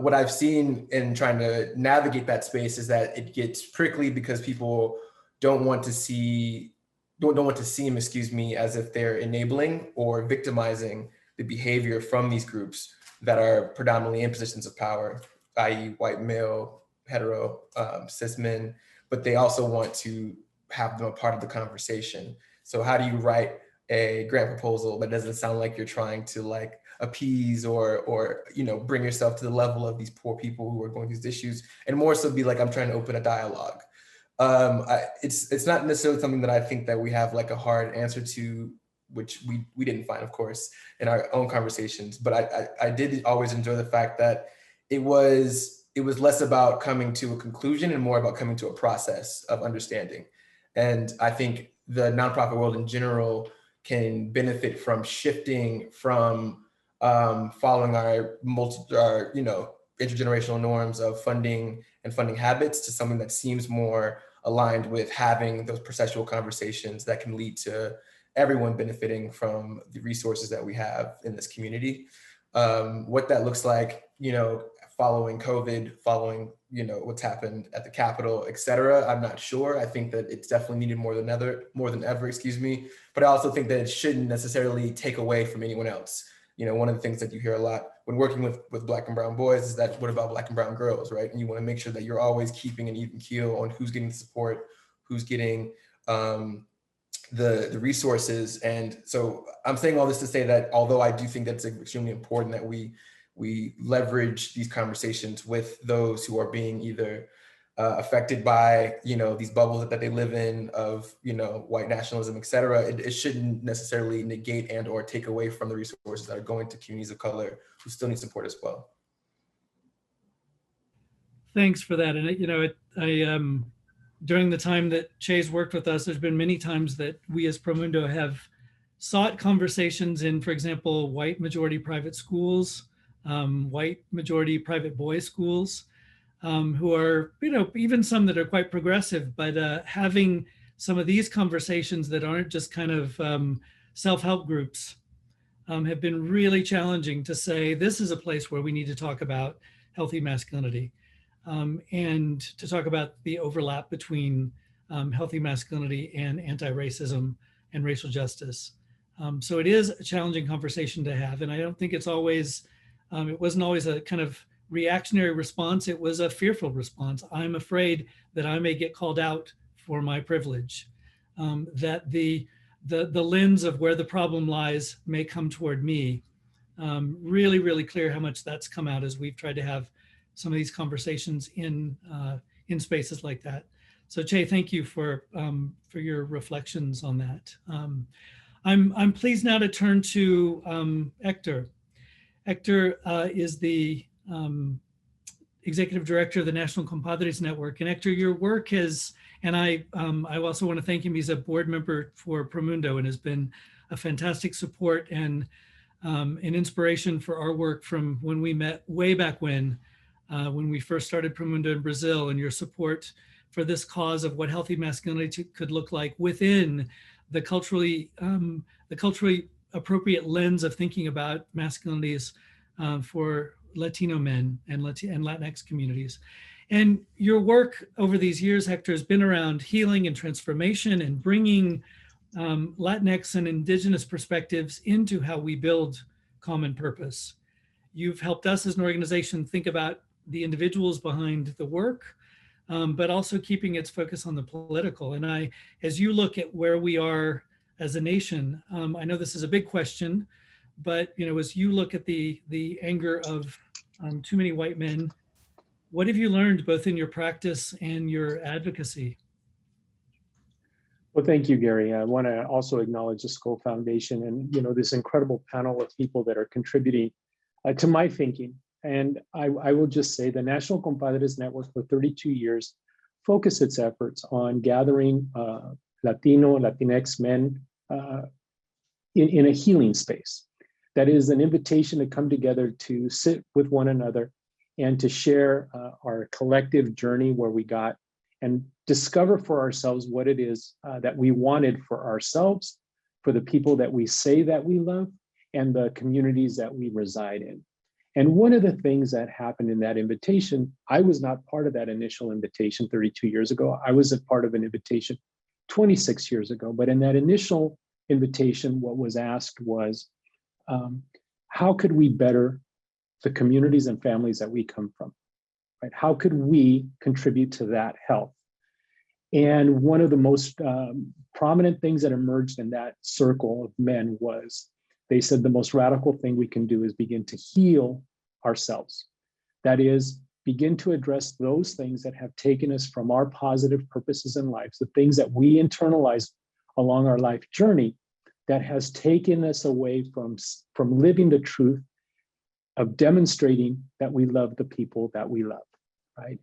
What I've seen in trying to navigate that space is that it gets prickly because people don't want to seem, as if they're enabling or victimizing the behavior from these groups that are predominantly in positions of power, i.e. white male, hetero, cis men, but they also want to have them a part of the conversation. So how do you write a grant proposal that doesn't sound like you're trying to appease or bring yourself to the level of these poor people who are going through these issues, and more so be like, I'm trying to open a dialogue. It's not necessarily something that I think that we have a hard answer to, which we didn't find, of course, in our own conversations. But I did always enjoy the fact that it was less about coming to a conclusion and more about coming to a process of understanding. And I think the nonprofit world in general can benefit from shifting from following our intergenerational norms of funding and funding habits to something that seems more aligned with having those processual conversations that can lead to everyone benefiting from the resources that we have in this community. What that looks like, following COVID, following, what's happened at the Capitol, et cetera, I'm not sure. I think that it's definitely needed more than ever, but I also think that it shouldn't necessarily take away from anyone else. One of the things that you hear a lot when working with Black and brown boys is that, what about Black and brown girls, right? And you want to make sure that you're always keeping an even keel on who's getting the support, who's getting the resources. And so I'm saying all this to say that although I do think that's extremely important that we leverage these conversations with those who are being either affected by these bubbles that they live in of white nationalism, et cetera, it shouldn't necessarily negate and or take away from the resources that are going to communities of color who still need support as well. Thanks for that. And during the time that Che's worked with us, there's been many times that we as Promundo have sought conversations in, for example, white majority private schools, white majority private boys schools, who are, even some that are quite progressive, but having some of these conversations that aren't just kind of self-help groups have been really challenging to say, this is a place where we need to talk about healthy masculinity and to talk about the overlap between healthy masculinity and anti-racism and racial justice. So it is a challenging conversation to have. And I don't think it's always, it wasn't always a kind of reactionary response. It was a fearful response. I'm afraid that I may get called out for my privilege, that the lens of where the problem lies may come toward me. Really, really clear how much that's come out as we've tried to have some of these conversations in spaces like that. So Che, thank you for your reflections on that. I'm pleased now to turn to Hector. Hector is the executive director of the National Compadres Network. And Hector, your work has, and I also want to thank him. He's a board member for Promundo and has been a fantastic support and an inspiration for our work from when we met way back when we first started Promundo in Brazil, and your support for this cause of what healthy masculinity could look like within the culturally appropriate lens of thinking about masculinities for Latino men and Latinx communities. And your work over these years, Hector, has been around healing and transformation and bringing Latinx and indigenous perspectives into how we build common purpose. You've helped us as an organization think about the individuals behind the work, but also keeping its focus on the political. And as you look at where we are as a nation, I know this is a big question, but as you look at the anger of too many white men, what have you learned both in your practice and your advocacy? Well, thank you, Gary. I want to also acknowledge the Skoll Foundation and this incredible panel of people that are contributing to my thinking. And I will just say the National Compadres Network for 32 years focused its efforts on gathering Latino, Latinx men in a healing space. That is an invitation to come together to sit with one another and to share our collective journey where we got and discover for ourselves what it is that we wanted for ourselves, for the people that we say that we love, and the communities that we reside in. And one of the things that happened in that invitation, I was not part of that initial invitation 32 years ago. I was a part of an invitation 26 years ago. But in that initial invitation, what was asked was, how could we better the communities and families that we come from, right? How could we contribute to that health? And one of the most prominent things that emerged in that circle of men was, they said the most radical thing we can do is begin to heal ourselves. That is, begin to address those things that have taken us from our positive purposes in life, the things that we internalize along our life journey that has taken us away from living the truth of demonstrating that we love the people that we love, right?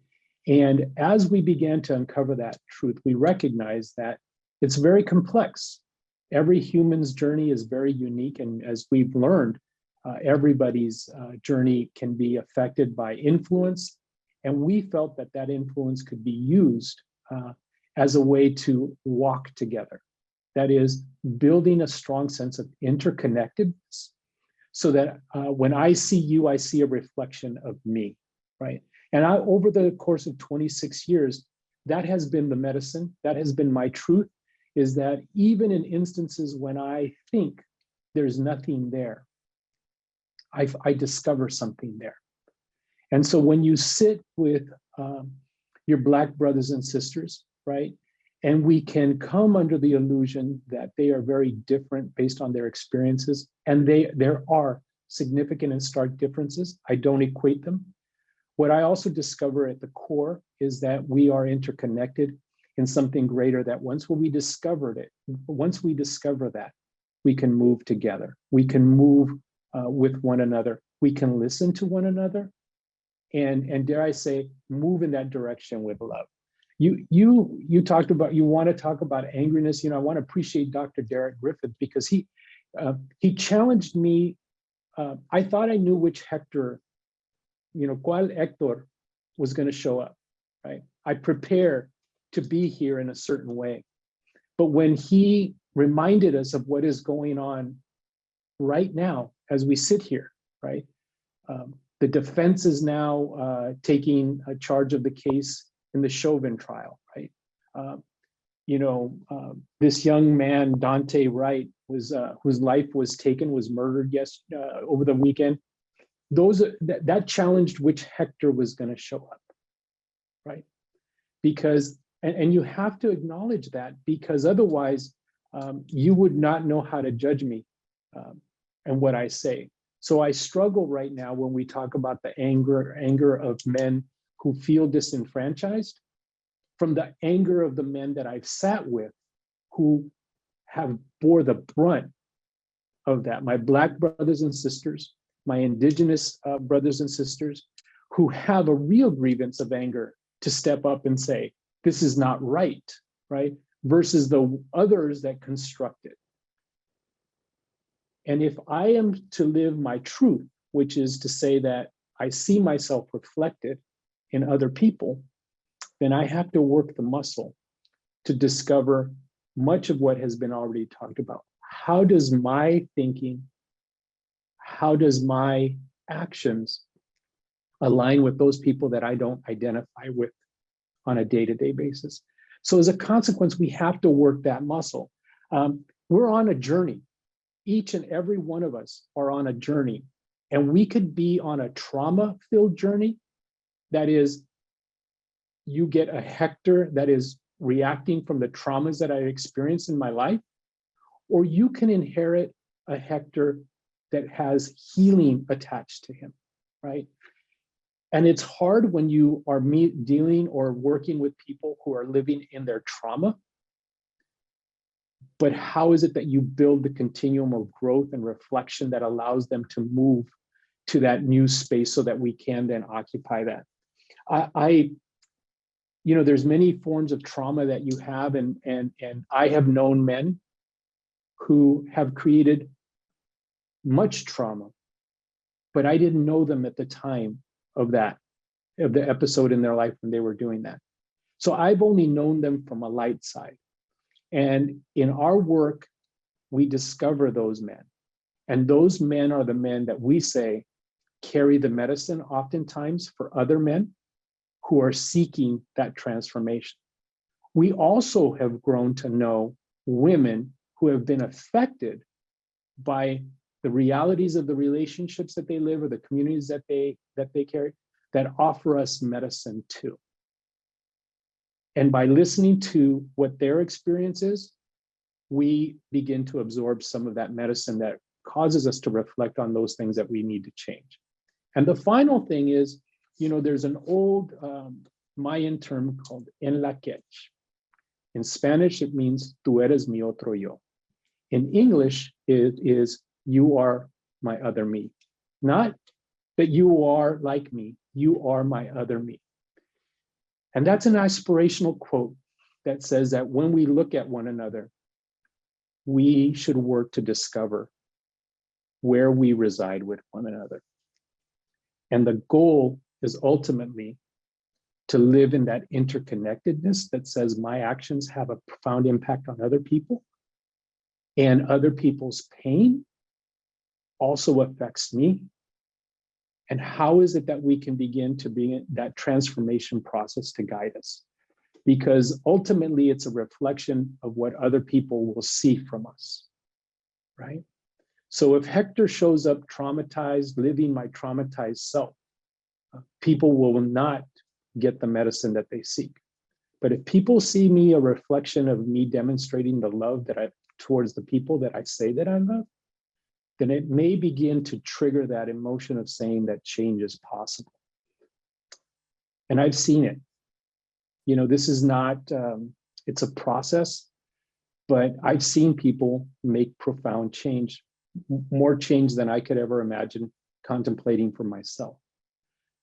And as we began to uncover that truth, we recognize that it's very complex. Every human's journey is very unique. And as we've learned, everybody's journey can be affected by influence. And we felt that that influence could be used as a way to walk together. That is, building a strong sense of interconnectedness so that when I see you, I see a reflection of me, right? And over the course of 26 years, that has been the medicine, that has been my truth, is that even in instances when I think there's nothing there, I discover something there. And so when you sit with your Black brothers and sisters, right, and we can come under the illusion that they are very different based on their experiences, and there are significant and stark differences. I don't equate them. What I also discover at the core is that we are interconnected in something greater, that once we discover that, we can move together. We can move with one another. We can listen to one another. And dare I say, move in that direction with love. you talked about, you want to talk about angriness. I want to appreciate Dr. Derek Griffith because he challenged me. I thought I knew which Hector, cuál Hector was going to show up, right? I prepared to be here in a certain way. But when he reminded us of what is going on right now as we sit here, right? The defense is now taking charge of the case in the Chauvin trial, right? This young man, Dante Wright, whose life was taken, was murdered over the weekend. That challenged which Hector was going to show up, right? Because, and you have to acknowledge that, because otherwise you would not know how to judge me and what I say. So I struggle right now when we talk about the anger of men who feel disenfranchised from the anger of the men that I've sat with who have bore the brunt of that. My Black brothers and sisters, my Indigenous brothers and sisters who have a real grievance of anger to step up and say, this is not right, right? Versus the others that construct it. And if I am to live my truth, which is to say that I see myself reflected in other people, then I have to work the muscle to discover much of what has been already talked about. How does my thinking, how does my actions align with those people that I don't identify with on a day-to-day basis? So as a consequence, we have to work that muscle. We're on a journey. Each and every one of us are on a journey, and we could be on a trauma-filled journey. That is, you get a Hector that is reacting from the traumas that I experienced in my life, or you can inherit a Hector that has healing attached to him, right? And it's hard when you are dealing or working with people who are living in their trauma. But how is it that you build the continuum of growth and reflection that allows them to move to that new space so that we can then occupy that? There's many forms of trauma that you have, and I have known men who have created much trauma, but I didn't know them at the time of the episode in their life when they were doing that. So I've only known them from a light side. And in our work, we discover those men. And those men are the men that we say carry the medicine oftentimes for other men who are seeking that transformation. We also have grown to know women who have been affected by the realities of the relationships that they live or the communities that they carry that offer us medicine too. And by listening to what their experience is, we begin to absorb some of that medicine that causes us to reflect on those things that we need to change. And the final thing is, there's an old Mayan term called en la quech. In Spanish, it means tú eres mi otro yo. In English, it is you are my other me. Not that you are like me, you are my other me. And that's an aspirational quote that says that when we look at one another, we should work to discover where we reside with one another. And the goal is ultimately to live in that interconnectedness that says my actions have a profound impact on other people, and other people's pain also affects me. And how is it that we can begin to be that transformation process to guide us? Because ultimately it's a reflection of what other people will see from us, right? So if Hector shows up traumatized, living my traumatized self, people will not get the medicine that they seek. But if people see me a reflection of me demonstrating the love that I towards the people that I say that I love, then it may begin to trigger that emotion of saying that change is possible. And I've seen it. This is not, it's a process, but I've seen people make profound change, more change than I could ever imagine contemplating for myself.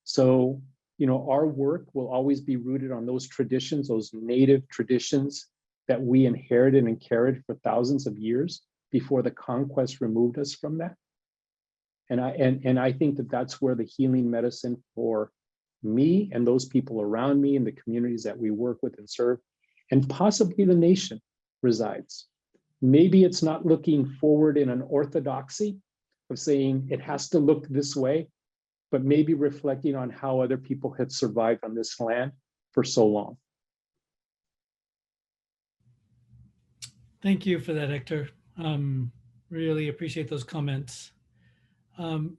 So our work will always be rooted on those traditions, those native traditions that we inherited and carried for thousands of years before the conquest removed us from that. And I think that that's where the healing medicine for me and those people around me and the communities that we work with and serve, and possibly the nation, resides. Maybe it's not looking forward in an orthodoxy of saying it has to look this way, but maybe reflecting on how other people had survived on this land for so long. Thank you for that, Hector. Really appreciate those comments.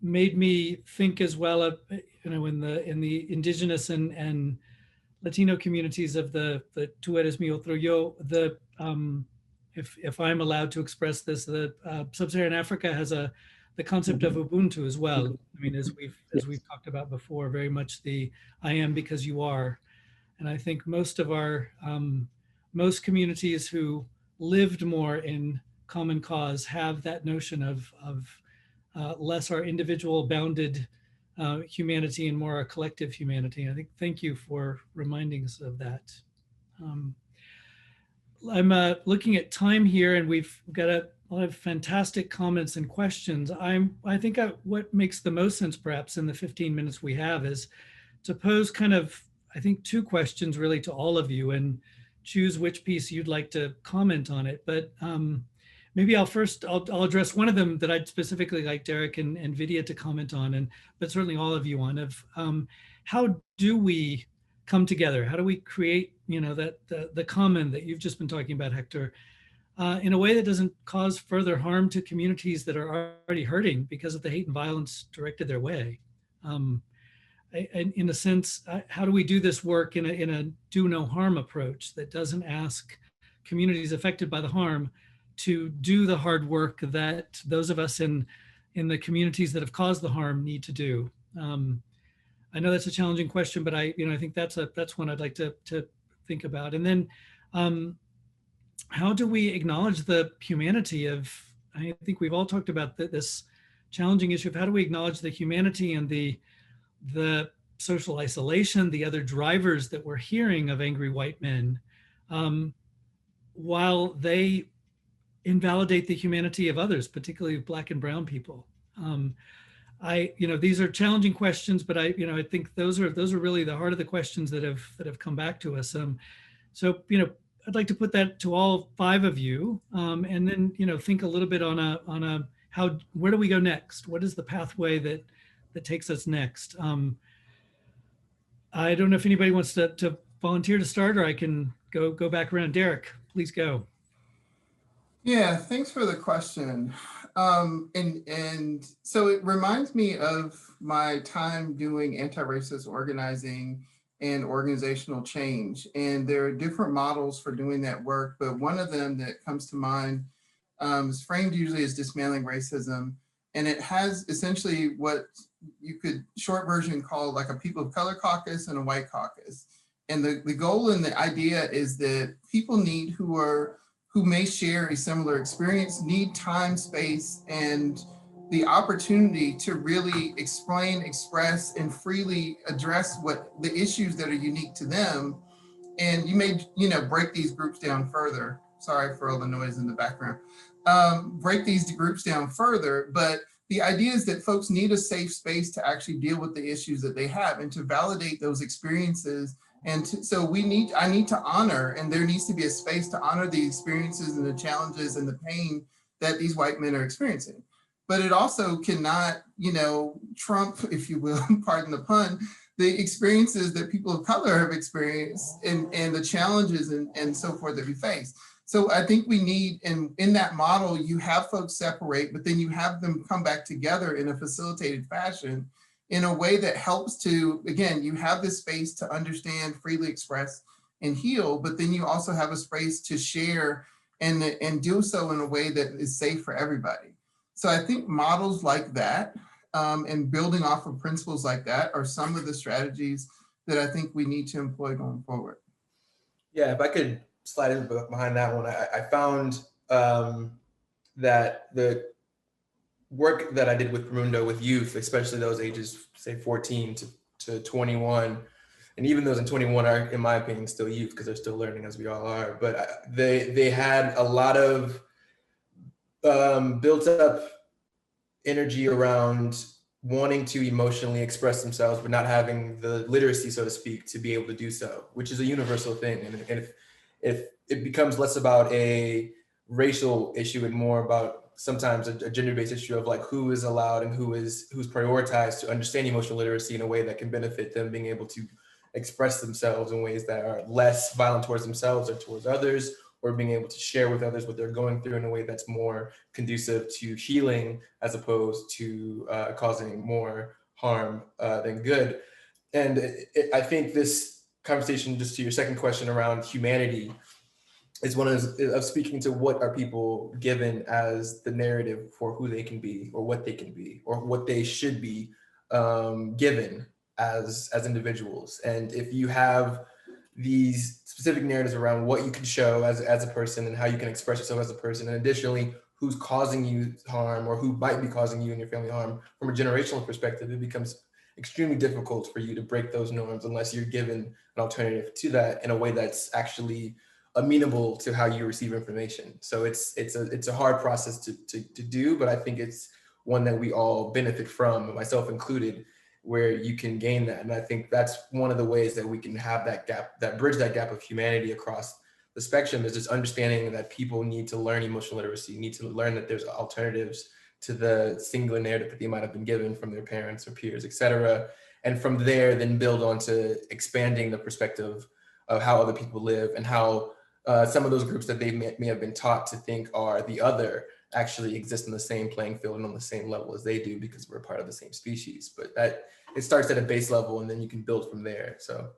Made me think as well of, in the indigenous and Latino communities of the tú eres mi otro yo, if I'm allowed to express this, the sub-Saharan Africa has the concept of Ubuntu as well. I mean, as we've talked about before, very much the I am because you are. And I think most of our, most communities who lived more in common cause have that notion of less our individual bounded humanity and more our collective humanity. I think, thank you for reminding us of that. I'm looking at time here, and we've got a lot of fantastic comments and questions. I think what makes the most sense perhaps in the 15 minutes we have is to pose kind of, I think, two questions really to all of you, and choose which piece you'd like to comment on it. But maybe I'll address one of them that I'd specifically like Derek and Vidhya to comment on, but certainly all of you on, of how do we come together? How do we create, the common that you've just been talking about, Hector, in a way that doesn't cause further harm to communities that are already hurting because of the hate and violence directed their way? And in a sense, how do we do this work in a do no harm approach that doesn't ask communities affected by the harm to do the hard work that those of us in the communities that have caused the harm need to do? I know that's a challenging question, but I think that's one I'd like to think about. And then how do we acknowledge the humanity of, I think we've all talked about this challenging issue of how do we acknowledge the humanity and the social isolation, the other drivers that we're hearing of angry white men, while they invalidate the humanity of others, particularly Black and brown people. These are challenging questions, but I think those are really the heart of the questions that have come back to us. So I'd like to put that to all five of you, and then think a little bit on where do we go next? What is the pathway that takes us next? I don't know if anybody wants to volunteer to start, or I can go back around. Derek, please go. Yeah, thanks for the question. And so it reminds me of my time doing anti-racist organizing and organizational change. And there are different models for doing that work, but one of them that comes to mind is framed usually as dismantling racism. And it has essentially what you could short version call like a people of color caucus and a white caucus. And the goal and the idea is that people need who may share a similar experience need time, space, and the opportunity to really explain, express, and freely address what the issues that are unique to them. And you may, break these groups down further. Sorry for all the noise in the background. Break these groups down further, but the idea is that folks need a safe space to actually deal with the issues that they have and to validate those experiences. And so I need to honor, and there needs to be a space to honor the experiences and the challenges and the pain that these white men are experiencing. But it also cannot, trump, if you will, pardon the pun, the experiences that people of color have experienced and the challenges and so forth that we face. So I think we need, and in that model, you have folks separate, but then you have them come back together in a facilitated fashion in a way that helps to, again, you have this space to understand, freely express, and heal, but then you also have a space to share and do so in a way that is safe for everybody. So I think models like that and building off of principles like that are some of the strategies that I think we need to employ going forward. Yeah, if I could slide in behind that one, I found that the work that I did with Mundo with youth, especially those ages, say 14 to to 21. And even those in 21 are, in my opinion, still youth because they're still learning, as we all are. But they had a lot of built up energy around wanting to emotionally express themselves, but not having the literacy, so to speak, to be able to do so, which is a universal thing. And if it becomes less about a racial issue and more about sometimes a gender-based issue of like who is allowed and who's prioritized to understand emotional literacy in a way that can benefit them being able to express themselves in ways that are less violent towards themselves or towards others, or being able to share with others what they're going through in a way that's more conducive to healing as opposed to causing more harm than good. And I think this conversation, just to your second question around humanity, is one of speaking to what are people given as the narrative for who they can be or what they can be or what they should be given as individuals. And if you have these specific narratives around what you can show as a person and how you can express yourself as a person, and additionally, who's causing you harm or who might be causing you and your family harm from a generational perspective, it becomes extremely difficult for you to break those norms unless you're given an alternative to that in a way that's actually amenable to how you receive information. So it's a hard process to do, but I think it's one that we all benefit from, myself included, where you can gain that. And I think that's one of the ways that we can have that gap, that bridge that gap of humanity across the spectrum, is just understanding that people need to learn emotional literacy, need to learn that there's alternatives to the singular narrative that they might have been given from their parents or peers, et cetera. And from there, then build on to expanding the perspective of how other people live and how some of those groups that they may have been taught to think are the other actually exist in the same playing field and on the same level as they do because we're part of the same species. But that it starts at a base level and then you can build from there. So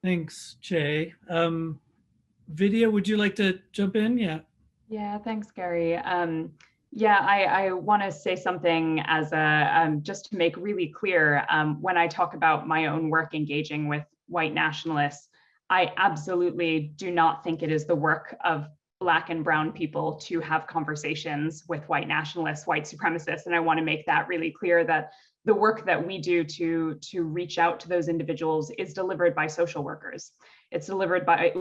Thanks, Che. Vidhya, would you like to jump in? Yeah. Yeah, thanks, Gary. I want to say something as a just to make really clear, when I talk about my own work engaging with white nationalists, I absolutely do not think it is the work of Black and brown people to have conversations with white nationalists, white supremacists. And I want to make that really clear, that the work that we do to reach out to those individuals is delivered by social workers. It's delivered by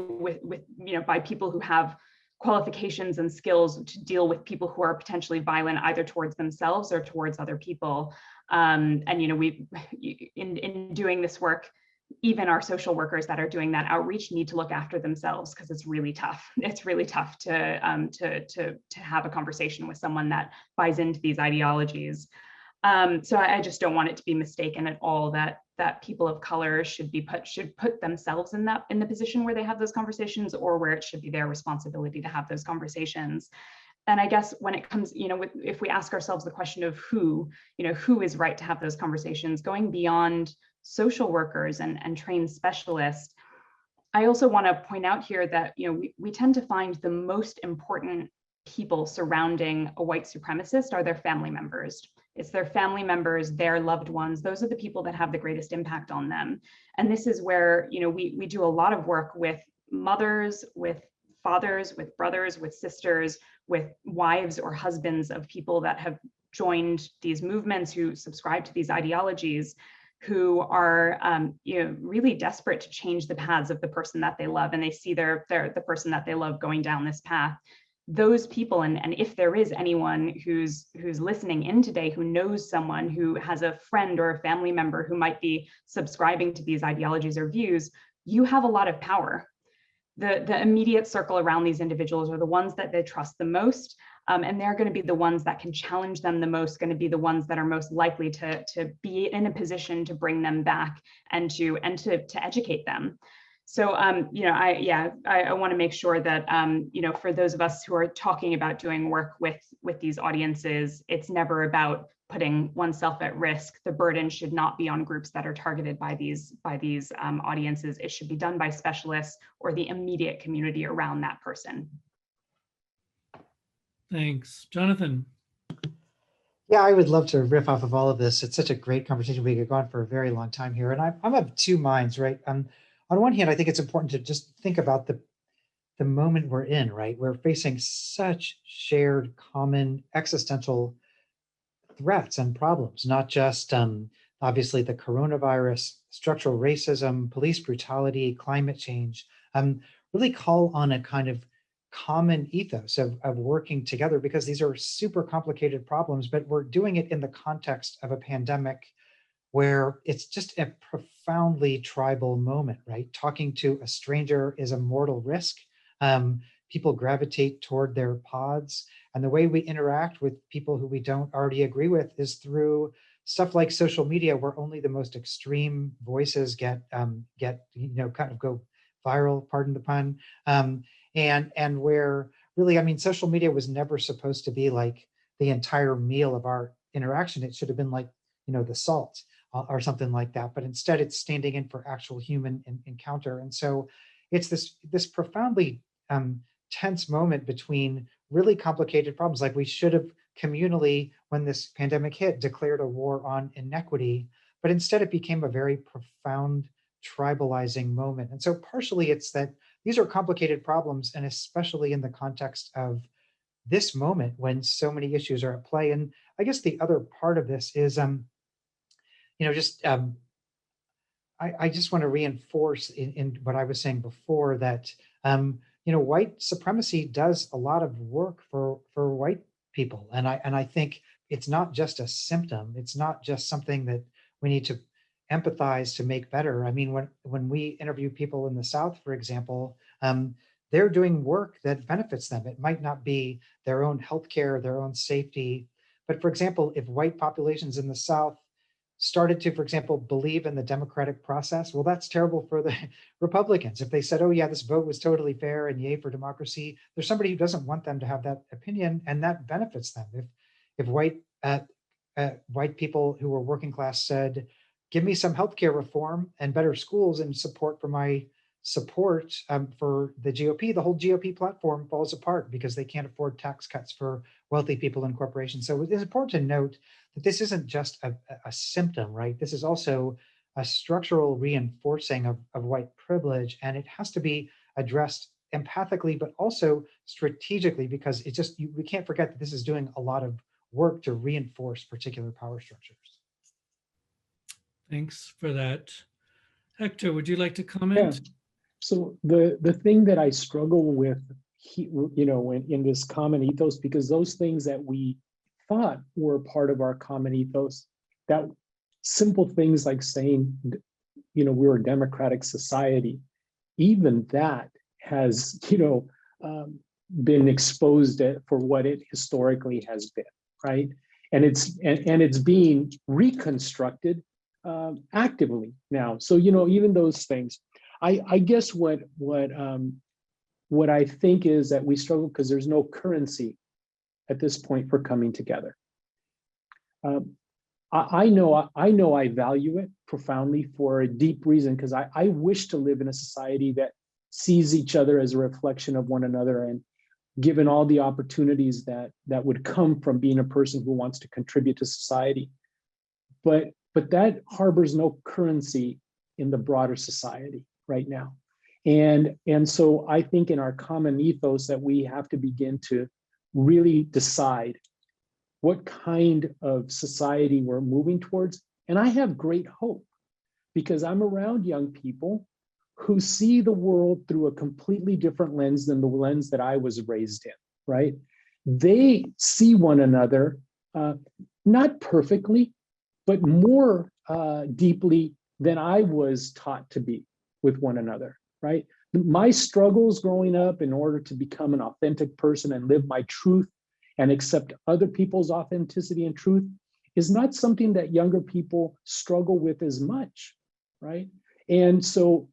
by people who have qualifications and skills to deal with people who are potentially violent either towards themselves or towards other people. We in doing this work, even our social workers that are doing that outreach need to look after themselves, because it's really tough. It's really tough to have a conversation with someone that buys into these ideologies. So I just don't want it to be mistaken at all that people of color should put themselves in the position where they have those conversations, or where it should be their responsibility to have those conversations. And I guess when it comes, if we ask ourselves the question of who is right to have those conversations, going beyond social workers and trained specialists, I also want to point out here that we tend to find the most important people surrounding a white supremacist are their family members. It's their family members, their loved ones. Those are the people that have the greatest impact on them. And this is where we do a lot of work with mothers, with fathers, with brothers, with sisters, with wives or husbands of people that have joined these movements, who subscribe to these ideologies, who are really desperate to change the paths of the person that they love, and they see the person that they love going down this path. Those people, and if there is anyone who's listening in today who knows someone who has a friend or a family member who might be subscribing to these ideologies or views, you have a lot of power. The immediate circle around these individuals are the ones that they trust the most, and they're going to be the ones that can challenge them the most, going to be the ones that are most likely to be in a position to bring them back and to educate them. So, I want to make sure that, for those of us who are talking about doing work with these audiences, it's never about putting oneself at risk. The burden should not be on groups that are targeted by these audiences. It should be done by specialists or the immediate community around that person. Thanks. Jonathan. Yeah, I would love to riff off of all of this. It's such a great conversation. We could go on for a very long time here. And I'm of two minds, right? On one hand, I think it's important to just think about the moment we're in, right? We're facing such shared, common, existential threats and problems, not just obviously the coronavirus, structural racism, police brutality, climate change, really call on a kind of common ethos of working together, because these are super complicated problems, but we're doing it in the context of a pandemic where it's just a profoundly tribal moment, right? Talking to a stranger is a mortal risk. People gravitate toward their pods. And the way we interact with people who we don't already agree with is through stuff like social media, where only the most extreme voices get kind of go viral, pardon the pun. And where really, I mean, social media was never supposed to be like the entire meal of our interaction. It should have been like, the salt or something like that. But instead, it's standing in for actual human encounter. And so it's this profoundly tense moment between really complicated problems. Like we should have communally, when this pandemic hit, declared a war on inequity, but instead it became a very profound tribalizing moment. And so partially it's that these are complicated problems, and especially in the context of this moment when so many issues are at play. And I guess the other part of this is, I just want to reinforce in what I was saying before that, white supremacy does a lot of work for white people. And I think it's not just a symptom. It's not just something that we need to empathize to make better. I mean, when we interview people in the South, for example, they're doing work that benefits them. It might not be their own healthcare, their own safety. But for example, if white populations in the South started to, for example, believe in the democratic process, well, that's terrible for the Republicans. If they said, oh yeah, this vote was totally fair and yay for democracy, there's somebody who doesn't want them to have that opinion, and that benefits them. If white people who were working class said, give me some healthcare reform and better schools and support for my support for the GOP, the whole GOP platform falls apart because they can't afford tax cuts for wealthy people and corporations. So it's important to note that this isn't just a symptom, right? This is also a structural reinforcing of white privilege, and it has to be addressed empathically, but also strategically, because we can't forget that this is doing a lot of work to reinforce particular power structures. Thanks for that. Hector, would you like to comment? Yeah. So the thing that I struggle with, in this common ethos, because those things that we thought were part of our common ethos, that simple things like saying, we're a democratic society, even that has, been exposed for what it historically has been, right? And it's being reconstructed actively now. So, even those things. I guess what I think is that we struggle because there's no currency at this point for coming together. I know I value it profoundly for a deep reason, because I wish to live in a society that sees each other as a reflection of one another, and given all the opportunities that would come from being a person who wants to contribute to society. But that harbors no currency in the broader society right now. And so I think in our common ethos that we have to begin to really decide what kind of society we're moving towards. And I have great hope, because I'm around young people who see the world through a completely different lens than the lens that I was raised in, right? They see one another, not perfectly, but more deeply than I was taught to be with one another, right? My struggles growing up in order to become an authentic person and live my truth and accept other people's authenticity and truth is not something that younger people struggle with as much, right? And so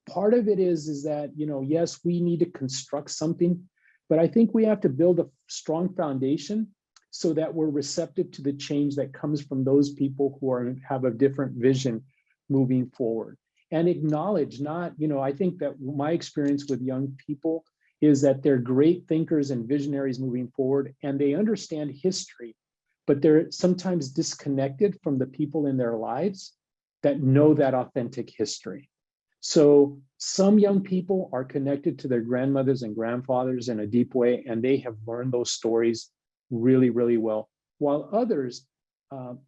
part of it is that, yes, we need to construct something, but I think we have to build a strong foundation so that we're receptive to the change that comes from those people who have a different vision moving forward. And acknowledge I think that my experience with young people is that they're great thinkers and visionaries moving forward, and they understand history, but they're sometimes disconnected from the people in their lives that know that authentic history. So some young people are connected to their grandmothers and grandfathers in a deep way, and they have learned those stories really, really well, while others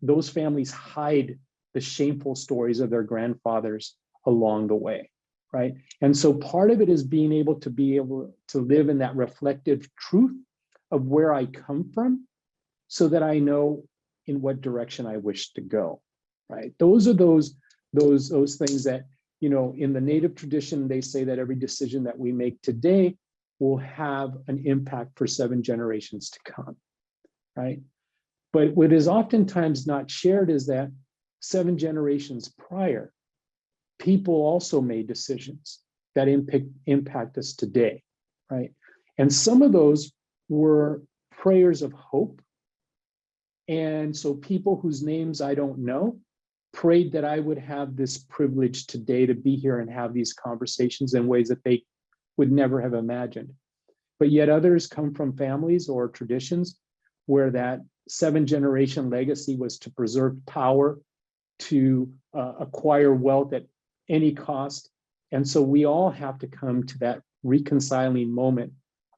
those families hide the shameful stories of their grandfathers along the way, right? And so part of it is being able to live in that reflective truth of where I come from, so that I know in what direction I wish to go, right? Those are those things that, you know, in the Native tradition, they say that every decision that we make today will have an impact for 7 generations to come, right? But what is oftentimes not shared is that 7 generations prior, people also made decisions that impact us today, right? And some of those were prayers of hope. And so people whose names I don't know prayed that I would have this privilege today to be here and have these conversations in ways that they would never have imagined. But yet others come from families or traditions where that 7-generation legacy was to preserve power, to acquire wealth at any cost. And so we all have to come to that reconciling moment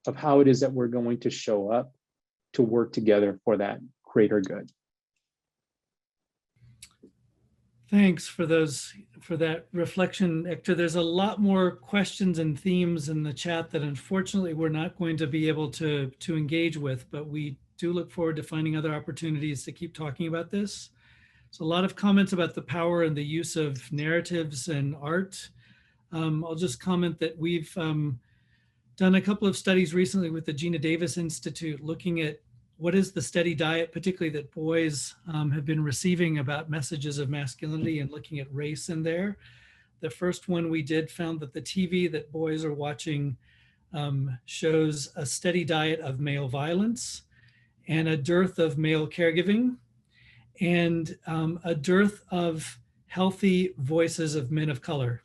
of how it is that we're going to show up to work together for that greater good. Thanks for that reflection, Hector. There's a lot more questions and themes in the chat that unfortunately we're not going to be able to engage with, but we do look forward to finding other opportunities to keep talking about this. So a lot of comments about the power and the use of narratives and art. I'll just comment that we've done a couple of studies recently with the Gina Davis Institute looking at what is the steady diet, particularly that boys have been receiving about messages of masculinity, and looking at race in there. The first one we did found that the TV that boys are watching shows a steady diet of male violence and a dearth of male caregiving, and a dearth of healthy voices of men of color.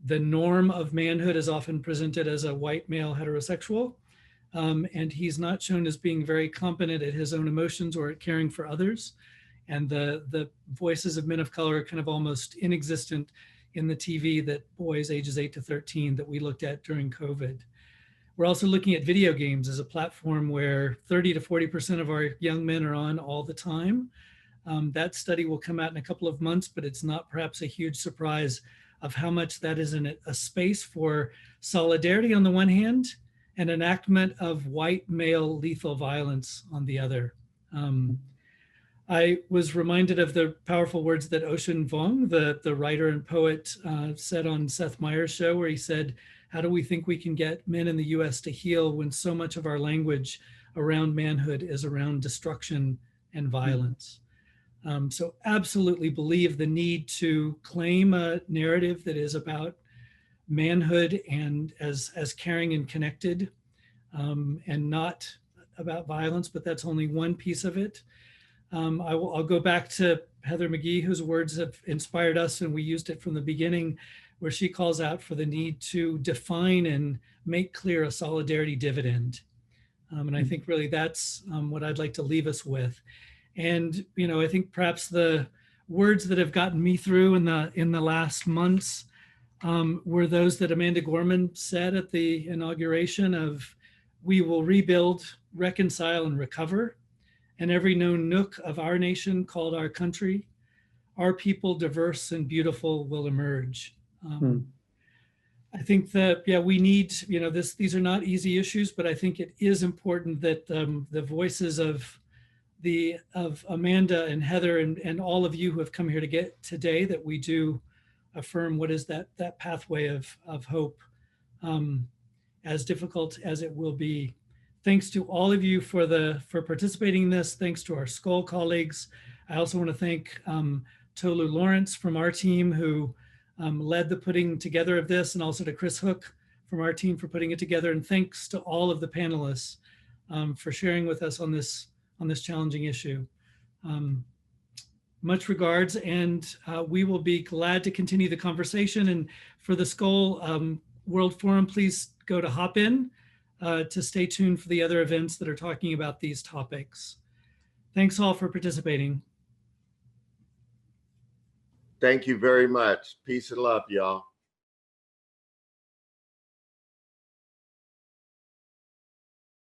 The norm of manhood is often presented as a white male heterosexual, and he's not shown as being very competent at his own emotions or at caring for others. And the voices of men of color are kind of almost inexistent in the TV that boys ages 8 to 13 that we looked at during COVID. We're also looking at video games as a platform where 30 to 40% of our young men are on all the time. That study will come out in a couple of months, but it's not perhaps a huge surprise of how much that is in a space for solidarity on the one hand, and enactment of white male lethal violence on the other. I was reminded of the powerful words that Ocean Vuong, the writer and poet, said on Seth Meyers' show, where he said, how do we think we can get men in the US to heal when so much of our language around manhood is around destruction and violence? So absolutely believe the need to claim a narrative that is about manhood and as caring and connected, and not about violence, but that's only one piece of it. I'll go back to Heather McGee, whose words have inspired us, and we used it from the beginning, where she calls out for the need to define and make clear a solidarity dividend. And I think really that's what I'd like to leave us with. And, you know, I think perhaps the words that have gotten me through in the last months were those that Amanda Gorman said at the inauguration of, we will rebuild, reconcile, and recover. And every known nook of our nation called our country, our people diverse and beautiful will emerge. I think that, yeah, we need, you know, these are not easy issues, but I think it is important that the voices of Amanda and Heather and all of you who have come here to get today, that we do affirm what is that pathway of hope, as difficult as it will be. Thanks to all of you for participating in this. Thanks to our Skoll colleagues. I also want to thank Tolu Lawrence from our team, who led the putting together of this, and also to Chris Hook from our team for putting it together. And thanks to all of the panelists for sharing with us on this challenging issue. Much regards, and we will be glad to continue the conversation. And for the Skoll World Forum, please go to Hopin to stay tuned for the other events that are talking about these topics. Thanks all for participating. Thank you very much. Peace and love, y'all.